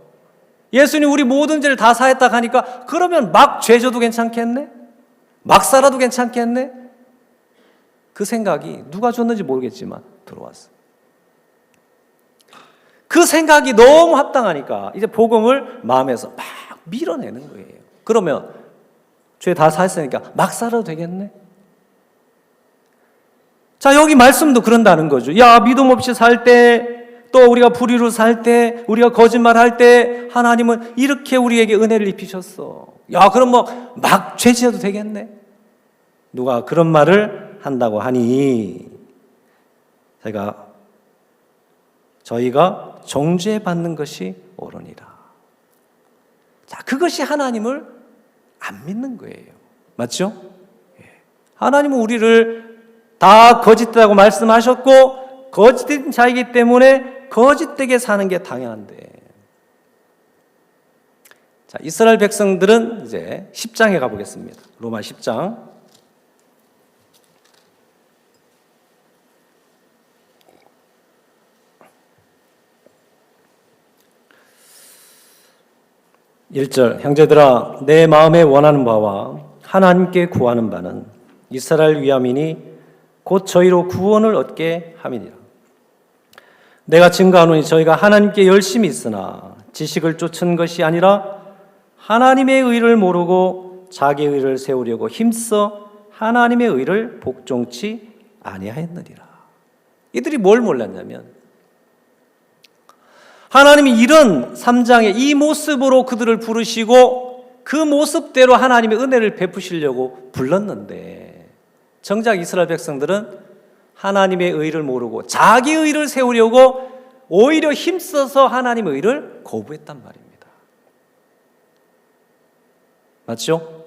예수님 우리 모든 죄를 다 사했다 하니까 그러면 막 죄 져도 괜찮겠네? 막 살아도 괜찮겠네? 그 생각이 누가 줬는지 모르겠지만 들어왔어요. 그 생각이 너무 합당하니까 이제 복음을 마음에서 막 밀어내는 거예요. 그러면 죄 다 사했으니까 막 살아도 되겠네? 자, 여기 말씀도 그런다는 거죠. 야, 믿음 없이 살 때, 또 우리가 불의로 살 때, 우리가 거짓말할 때 하나님은 이렇게 우리에게 은혜를 입히셨어. 야, 그럼 뭐 막 죄 지어도 되겠네? 누가 그런 말을 한다고 하니 저희가 정죄받는 것이 옳으니라. 자, 그것이 하나님을 안 믿는 거예요. 맞죠? 하나님은 우리를 다 거짓되다고 말씀하셨고 거짓된 자이기 때문에 거짓되게 사는 게 당연한데, 자, 이스라엘 백성들은 이제 10장에 가보겠습니다. 로마 10장 1절. 형제들아, 내 마음에 원하는 바와 하나님께 구하는 바는 이스라엘 위함이니 곧 저희로 구원을 얻게 함이니라. 내가 증거하노니 저희가 하나님께 열심히 있으나 지식을 쫓은 것이 아니라 하나님의 의를 모르고 자기의 의를 세우려고 힘써 하나님의 의를 복종치 아니하였느니라. 이들이 뭘 몰랐냐면 하나님이 이런 3장의 이 모습으로 그들을 부르시고 그 모습대로 하나님의 은혜를 베푸시려고 불렀는데, 정작 이스라엘 백성들은 하나님의 의를 모르고 자기 의를 세우려고 오히려 힘써서 하나님의 의를 거부했단 말입니다. 맞죠?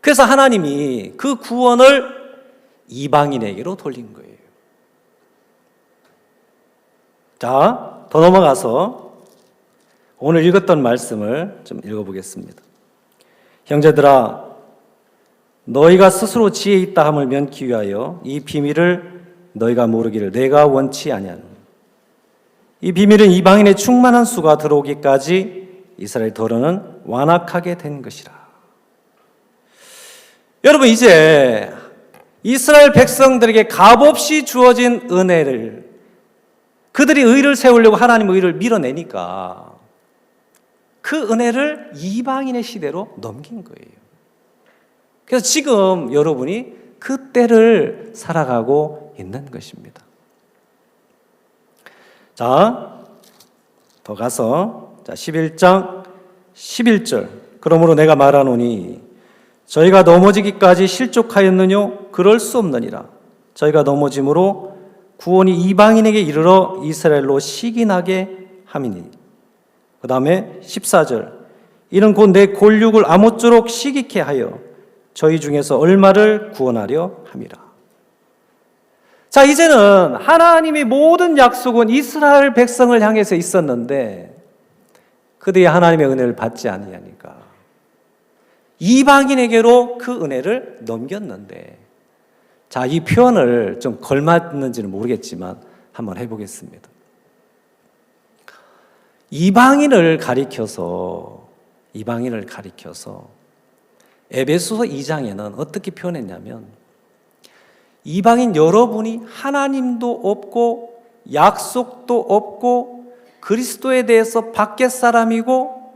그래서 하나님이 그 구원을 이방인에게로 돌린 거예요. 자, 더 넘어가서 오늘 읽었던 말씀을 좀 읽어보겠습니다. 형제들아, 너희가 스스로 지혜 있다 함을 면키 위하여 이 비밀을 너희가 모르기를 내가 원치 아니하노니, 이 비밀은 이방인의 충만한 수가 들어오기까지 이스라엘 더러는 완악하게 된 것이라. 여러분, 이제 이스라엘 백성들에게 값없이 주어진 은혜를, 그들이 의를 세우려고 하나님의 의를 밀어내니까 그 은혜를 이방인의 시대로 넘긴 거예요. 그래서 지금 여러분이 그 때를 살아가고 있는 것입니다. 자, 더 가서 11장 11절. 그러므로 내가 말하노니 저희가 넘어지기까지 실족하였느뇨? 그럴 수 없느니라. 저희가 넘어짐으로 구원이 이방인에게 이르러 이스라엘로 시기나게 함이니. 그 다음에 14절. 이는 곧 내 골육을 아무쪼록 시기케 하여 저희 중에서 얼마를 구원하려 함이라. 자, 이제는 하나님의 모든 약속은 이스라엘 백성을 향해서 있었는데 그들이 하나님의 은혜를 받지 아니하니까 이방인에게로 그 은혜를 넘겼는데, 자, 이 표현을 좀 걸맞는지는 모르겠지만 한번 해보겠습니다. 이방인을 가리켜서 이방인을 가리켜서 에베소서 2장에는 어떻게 표현했냐면 이방인 여러분이 하나님도 없고 약속도 없고 그리스도에 대해서 밖에 사람이고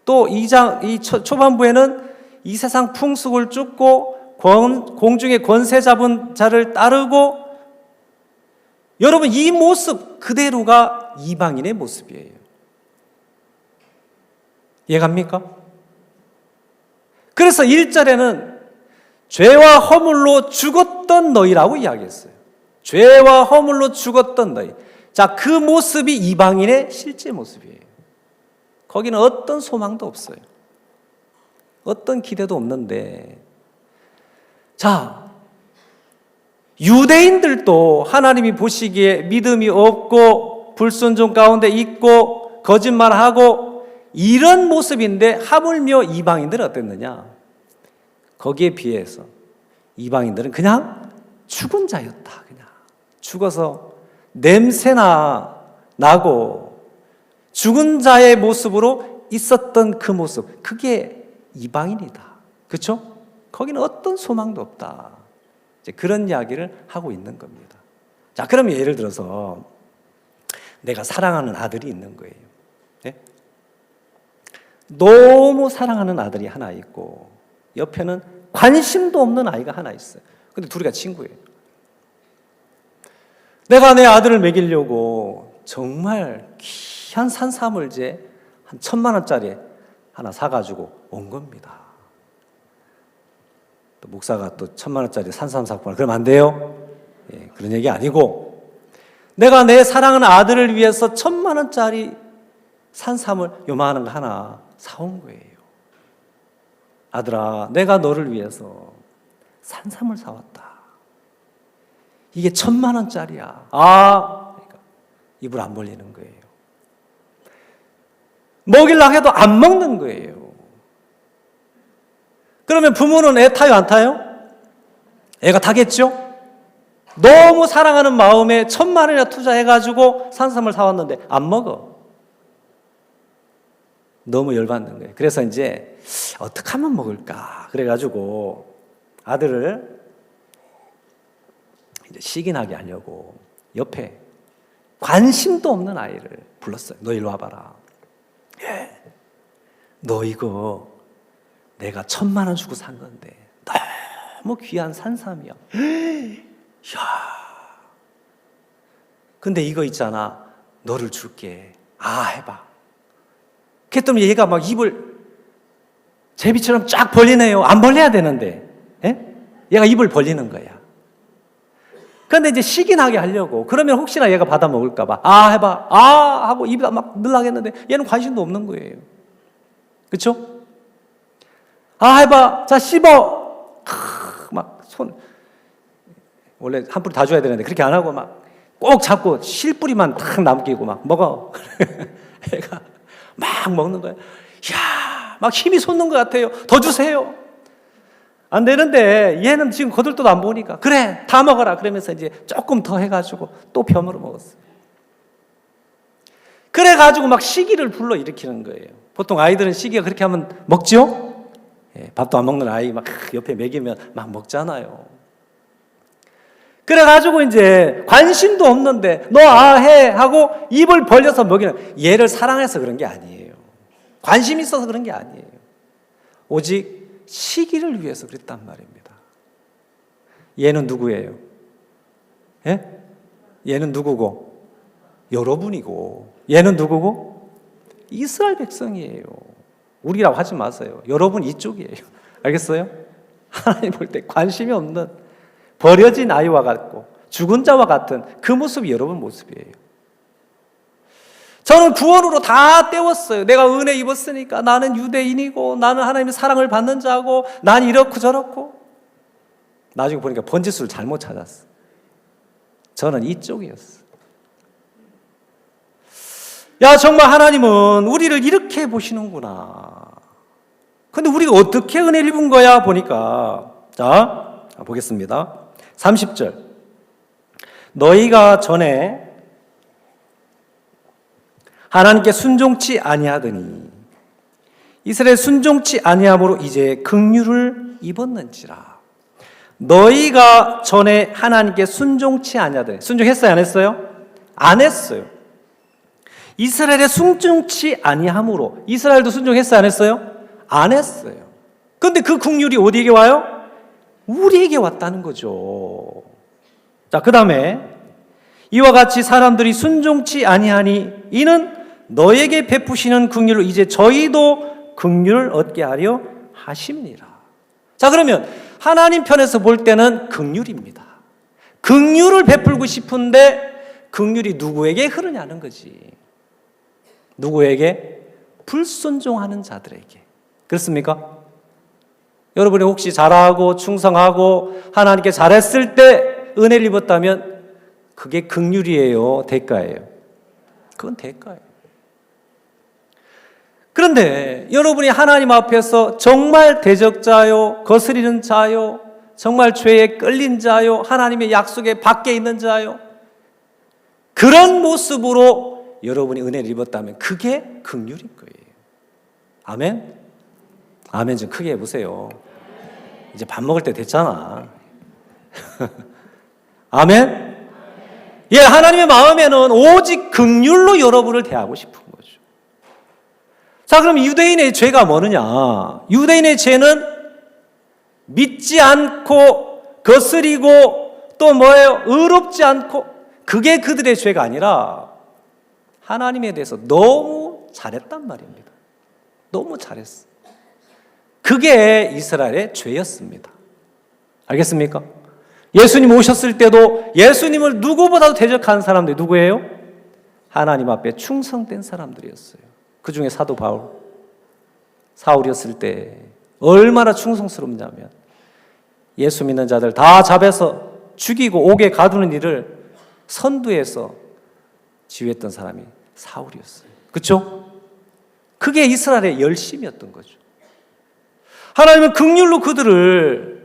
또 2장 이 초반부에는 이 세상 풍습을 쫓고 공중의 권세 잡은 자를 따르고 여러분 이 모습 그대로가 이방인의 모습이에요. 이해갑니까? 그래서 1절에는 죄와 허물로 죽었던 너희라고 이야기했어요. 죄와 허물로 죽었던 너희. 자, 그 모습이 이방인의 실제 모습이에요. 거기는 어떤 소망도 없어요. 어떤 기대도 없는데, 자, 유대인들도 하나님이 보시기에 믿음이 없고 불순종 가운데 있고 거짓말하고 이런 모습인데 하물며 이방인들은 어땠느냐? 거기에 비해서 이방인들은 그냥 죽은 자였다. 그냥 죽어서 냄새나 나고 죽은 자의 모습으로 있었던 그 모습, 그게 이방인이다. 그렇죠? 거기는 어떤 소망도 없다. 이제 그런 이야기를 하고 있는 겁니다. 자, 그러면 예를 들어서 내가 사랑하는 아들이 있는 거예요. 네? 너무 사랑하는 아들이 하나 있고 옆에는 관심도 없는 아이가 하나 있어요. 근데 둘이가 친구예요. 내가 내 아들을 먹이려고 정말 귀한 산사물제 한 1,000만 원짜리 하나 사가지고 온 겁니다. 또 목사가 또 1,000만 원짜리 산삼 사구나 그러면 안 돼요? 예, 그런 얘기 아니고 내가 내 사랑하는 아들을 위해서 1,000만 원짜리 산삼을 요만한 거 하나 사온 거예요. 아들아, 내가 너를 위해서 산삼을 사왔다. 이게 1,000만 원짜리야. 그러니까 입을 안 벌리는 거예요. 먹이려고 해도 안 먹는 거예요. 그러면 부모는 애 타요, 안 타요? 애가 타겠죠? 너무 사랑하는 마음에 1,000만 원이나 투자해가지고 산삼을 사왔는데 안 먹어. 너무 열받는 거예요. 그래서 이제 어떻게 하면 먹을까? 그래가지고 아들을 이제 시기나게 하려고 옆에 관심도 없는 아이를 불렀어요. 너 이리 와봐라. 예, 너 이거 내가 1,000만 원 주고 산 건데 너무 귀한 산삼이야. 이야. 근데 이거 있잖아. 너를 줄게. 해봐. 그랬더니 얘가 막 입을 제비처럼 쫙 벌리네요. 안 벌려야 되는데. 예? 얘가 입을 벌리는 거야. 그런데 이제 시기나게 하려고. 그러면 혹시나 얘가 받아 먹을까봐. 해봐. 하고 입에다 막 넣으려겠는데 얘는 관심도 없는 거예요. 그쵸? 해봐. 자, 씹어. 막 손. 원래 한 뿌리 다 줘야 되는데 그렇게 안 하고 막 꼭 잡고 실뿌리만 탁 남기고 막 먹어. 얘가 막 먹는 거야. 이야, 막 힘이 솟는 것 같아요. 더 주세요. 안 되는데 얘는 지금 거들떠도 안 보니까 그래, 다 먹어라. 그러면서 이제 조금 더 해가지고 또 벼물어 먹었어요. 그래가지고 막 시기를 불러일으키는 거예요. 보통 아이들은 시기가 그렇게 하면 먹죠? 예, 밥도 안 먹는 아이 막 옆에 먹이면 막 먹잖아요. 그래가지고 이제 관심도 없는데 너 해 하고 입을 벌려서 먹이는, 얘를 사랑해서 그런 게 아니에요. 관심 있어서 그런 게 아니에요. 오직 시기를 위해서 그랬단 말입니다. 얘는 누구예요? 예? 얘는 누구고? 여러분이고. 얘는 누구고? 이스라엘 백성이에요. 우리라고 하지 마세요. 여러분 이쪽이에요. 알겠어요? 하나님 볼 때 관심이 없는 버려진 아이와 같고 죽은 자와 같은 그 모습이 여러분 모습이에요. 저는 구원으로 다 때웠어요. 내가 은혜 입었으니까 나는 유대인이고 나는 하나님의 사랑을 받는 자고 난 이렇고 저렇고. 나중에 보니까 번지수를 잘못 찾았어. 저는 이쪽이었어. 야, 정말 하나님은 우리를 이렇게 보시는구나. 근데 우리가 어떻게 은혜를 입은 거야 보니까, 자, 보겠습니다. 30절. 너희가 전에 하나님께 순종치 아니하더니 이스라엘 순종치 아니함으로 이제 긍휼을 입었는지라. 너희가 전에 하나님께 순종치 아니하더니, 순종했어요, 안 했어요? 안 했어요. 이스라엘의 순종치 아니함으로, 이스라엘도 순종했어요, 안 했어요? 안 했어요. 그런데 그 긍휼이 어디에게 와요? 우리에게 왔다는 거죠. 자, 그 다음에 이와 같이 사람들이 순종치 아니하니 이는 너에게 베푸시는 긍휼로 이제 저희도 긍휼을 얻게 하려 하심이니라. 자, 그러면 하나님 편에서 볼 때는 긍휼입니다. 긍휼을 베풀고 싶은데 긍휼이 누구에게 흐르냐는 거지. 누구에게? 불순종하는 자들에게. 그렇습니까? 여러분이 혹시 잘하고 충성하고 하나님께 잘했을 때 은혜를 입었다면 그게 긍휼이에요, 대가예요? 그건 대가예요. 그런데 여러분이 하나님 앞에서 정말 대적자요, 거스리는 자요, 정말 죄에 끌린 자요, 하나님의 약속에 밖에 있는 자요, 그런 모습으로 여러분이 은혜를 입었다면 그게 긍휼인 거예요. 아멘? 아멘 좀 크게 해보세요. 이제 밥 먹을 때 됐잖아. 아멘? 예, 하나님의 마음에는 오직 긍휼로 여러분을 대하고 싶은 거죠. 자, 그럼 유대인의 죄가 뭐느냐? 유대인의 죄는 믿지 않고 거스리고 또 뭐예요? 의롭지 않고, 그게 그들의 죄가 아니라 하나님에 대해서 너무 잘했단 말입니다. 너무 잘했어. 그게 이스라엘의 죄였습니다. 알겠습니까? 예수님 오셨을 때도 예수님을 누구보다도 대적한 사람들이 누구예요? 하나님 앞에 충성된 사람들이었어요. 그 중에 사도 바울, 사울이었을 때 얼마나 충성스럽냐면 예수 믿는 자들 다 잡아서 죽이고 옥에 가두는 일을 선두에서 지휘했던 사람이 사울이었어요. 그렇죠? 그게 이스라엘의 열심이었던 거죠. 하나님은 긍휼로 그들을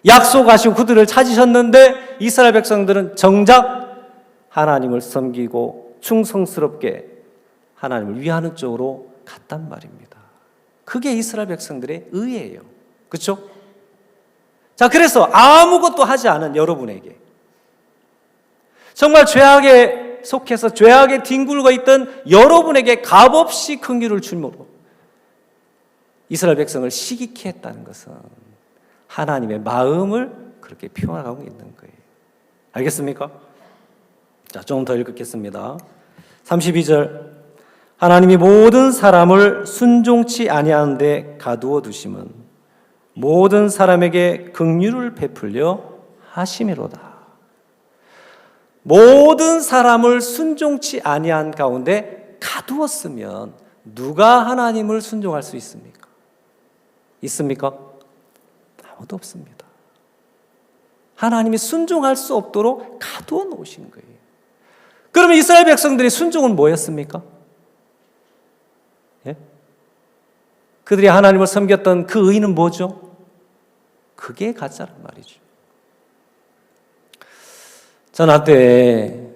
약속하시고 그들을 찾으셨는데 이스라엘 백성들은 정작 하나님을 섬기고 충성스럽게 하나님을 위하는 쪽으로 갔단 말입니다. 그게 이스라엘 백성들의 의예요. 그렇죠? 자, 그래서 아무것도 하지 않은 여러분에게, 정말 죄악에 속해서 죄악에 뒹굴고 있던 여러분에게 값없이 긍휼을 주므로 이스라엘 백성을 시기케 했다는 것은 하나님의 마음을 그렇게 표현하고 있는 거예요. 알겠습니까? 자, 조금 더 읽겠습니다. 32절. 하나님이 모든 사람을 순종치 아니하는데 가두어 두심은 모든 사람에게 긍휼을 베풀려 하심이로다. 모든 사람을 순종치 아니한 가운데 가두었으면 누가 하나님을 순종할 수 있습니까? 있습니까? 아무도 없습니다. 하나님이 순종할 수 없도록 가두어 놓으신 거예요. 그러면 이스라엘 백성들의 순종은 뭐였습니까? 예? 그들이 하나님을 섬겼던 그 의의는 뭐죠? 그게 가짜란 말이죠. 저는 한때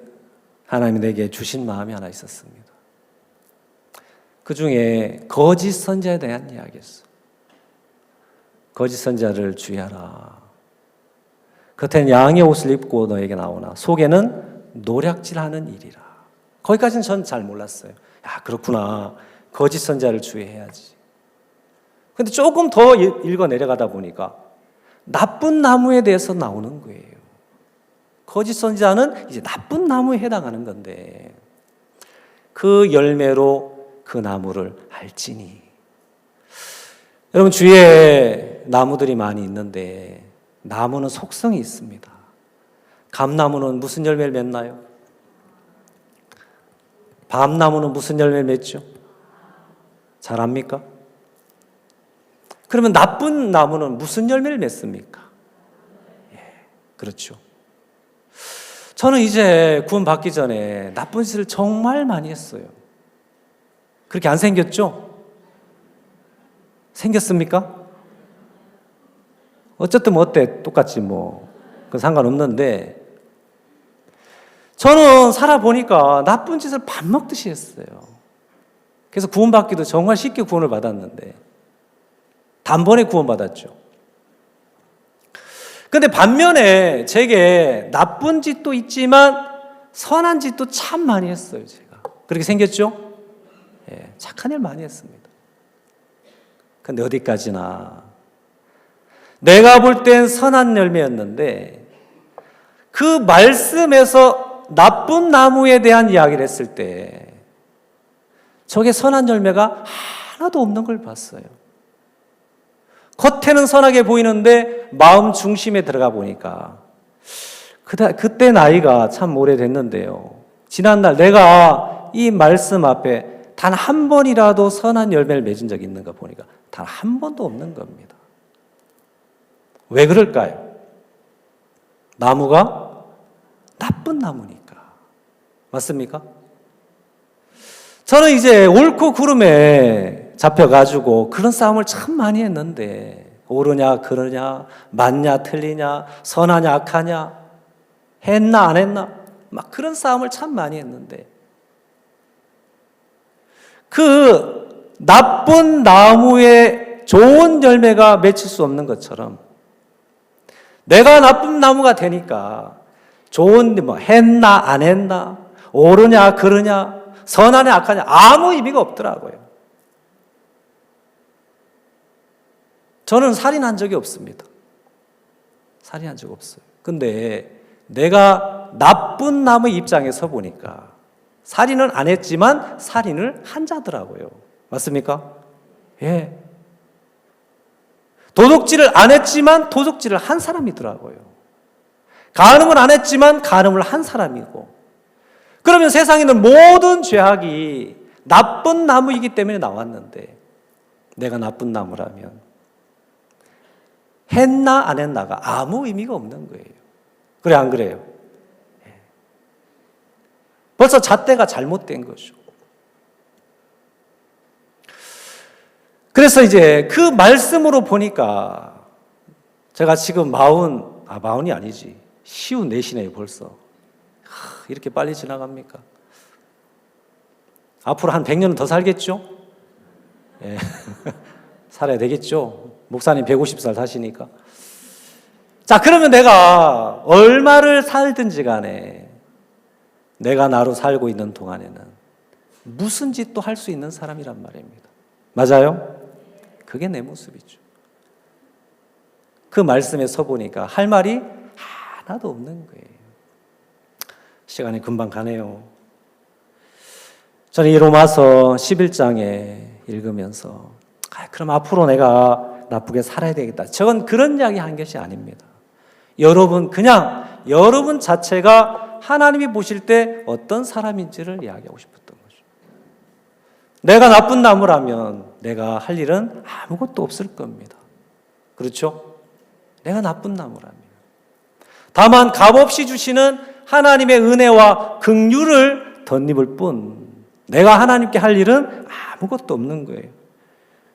하나님이 내게 주신 마음이 하나 있었습니다. 그 중에 거짓 선지자에 대한 이야기였어요. 거짓 선지자를 주의하라. 겉에는 양의 옷을 입고 너에게 나오나 속에는 노략질하는 일이라. 거기까지는 전 잘 몰랐어요. 야, 그렇구나. 거짓 선지자를 주의해야지. 근데 조금 더 읽어 내려가다 보니까 나쁜 나무에 대해서 나오는 거예요. 거짓 선지자는 이제 나쁜 나무에 해당하는 건데 그 열매로 그 나무를 알지니. 여러분, 주위에 나무들이 많이 있는데 나무는 속성이 있습니다. 감나무는 무슨 열매를 맺나요? 밤나무는 무슨 열매를 맺죠? 잘 압니까? 그러면 나쁜 나무는 무슨 열매를 맺습니까? 예, 그렇죠. 저는 이제 구원 받기 전에 나쁜 짓을 정말 많이 했어요. 그렇게 안 생겼죠? 생겼습니까? 어쨌든 뭐 어때? 똑같지 뭐. 그건 상관없는데 저는 살아보니까 나쁜 짓을 밥 먹듯이 했어요. 그래서 구원받기도 정말 쉽게 구원을 받았는데 단번에 구원받았죠. 근데 반면에 제게 나쁜 짓도 있지만 선한 짓도 참 많이 했어요. 제가 그렇게 생겼죠? 예, 착한 일 많이 했습니다. 근데 어디까지나 내가 볼 땐 선한 열매였는데 그 말씀에서 나쁜 나무에 대한 이야기를 했을 때 저게 선한 열매가 하나도 없는 걸 봤어요. 겉에는 선하게 보이는데 마음 중심에 들어가 보니까 그때 나이가 참 오래됐는데요. 지난날 내가 이 말씀 앞에 단 한 번이라도 선한 열매를 맺은 적이 있는가 보니까 단 한 번도 없는 겁니다. 왜 그럴까요? 나무가 나쁜 나무니까. 맞습니까? 저는 이제 옳고 그름에 잡혀가지고 그런 싸움을 참 많이 했는데 옳으냐 그러냐 맞냐 틀리냐 선하냐 악하냐 했나 안 했나 막 그런 싸움을 참 많이 했는데 그 나쁜 나무에 좋은 열매가 맺힐 수 없는 것처럼 내가 나쁜 나무가 되니까 좋은 뭐 했나 안 했나 옳으냐 그러냐 선하냐 악하냐 아무 의미가 없더라고요. 저는 살인한 적이 없습니다. 살인한 적 없어요. 근데 내가 나쁜 나무의 입장에 서 보니까 살인은 안 했지만 살인을 한 자더라고요. 맞습니까? 예. 도둑질을 안 했지만 도둑질을 한 사람이더라고요. 간음을 안 했지만 간음을 한 사람이고 그러면 세상에 있는 모든 죄악이 나쁜 나무이기 때문에 나왔는데 내가 나쁜 나무라면 했나 안 했나가 아무 의미가 없는 거예요. 그래 안 그래요? 벌써 잣대가 잘못된 거죠. 그래서 이제 그 말씀으로 보니까 제가 지금 마흔이 아니지 54시네요 벌써. 이렇게 빨리 지나갑니까? 앞으로 한 100년은 더 살겠죠? 예. 살아야 되겠죠? 목사님 150살 사시니까. 자, 그러면 내가 얼마를 살든지 간에 내가 나로 살고 있는 동안에는 무슨 짓도 할 수 있는 사람이란 말입니다. 맞아요? 그게 내 모습이죠. 그 말씀에 서보니까 할 말이 하나도 없는 거예요. 시간이 금방 가네요. 저는 이 로마서 11장에 읽으면서 그럼 앞으로 내가 나쁘게 살아야 되겠다. 저건 그런 이야기 한 것이 아닙니다. 그냥 여러분 자체가 하나님이 보실 때 어떤 사람인지를 이야기하고 싶었던 거죠. 내가 나쁜 나무라면 내가 할 일은 아무것도 없을 겁니다. 그렇죠? 내가 나쁜 나무라면. 다만 값없이 주시는 하나님의 은혜와 긍휼을 덧입을 뿐 내가 하나님께 할 일은 아무것도 없는 거예요.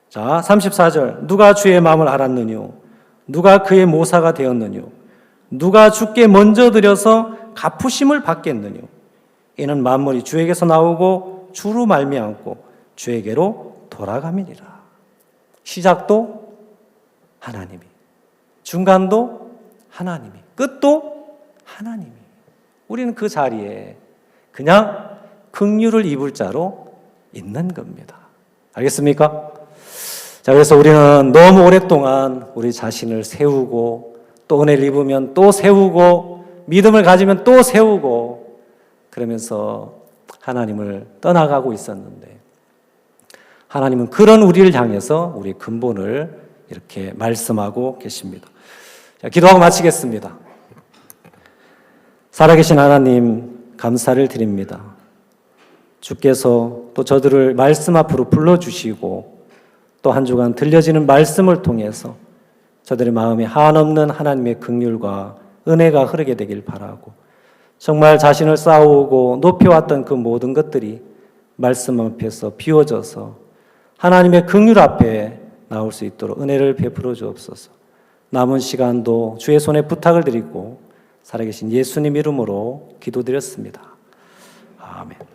자, 34절. 누가 주의 마음을 알았느뇨? 누가 그의 모사가 되었느뇨? 누가 주께 먼저 드려서 갚으심을 받겠느뇨? 이는 만물이 주에게서 나오고 주로 말미암고 주에게로 돌아감이니라. 시작도 하나님이, 중간도 하나님이, 끝도 하나님이. 우리는 그 자리에 그냥 긍휼을 입을 자로 있는 겁니다. 알겠습니까? 자, 그래서 우리는 너무 오랫동안 우리 자신을 세우고 또 은혜를 입으면 또 세우고 믿음을 가지면 또 세우고 그러면서 하나님을 떠나가고 있었는데 하나님은 그런 우리를 향해서 우리 근본을 이렇게 말씀하고 계십니다. 자, 기도하고 마치겠습니다. 살아계신 하나님 감사를 드립니다. 주께서 또 저들을 말씀 앞으로 불러주시고 또 한 주간 들려지는 말씀을 통해서 저들의 마음에 한없는 하나님의 긍휼과 은혜가 흐르게 되길 바라고 정말 자신을 쌓아오고 높여왔던 그 모든 것들이 말씀 앞에서 비워져서 하나님의 긍휼 앞에 나올 수 있도록 은혜를 베풀어 주옵소서. 남은 시간도 주의 손에 부탁을 드리고 살아계신 예수님 이름으로 기도드렸습니다. 아멘.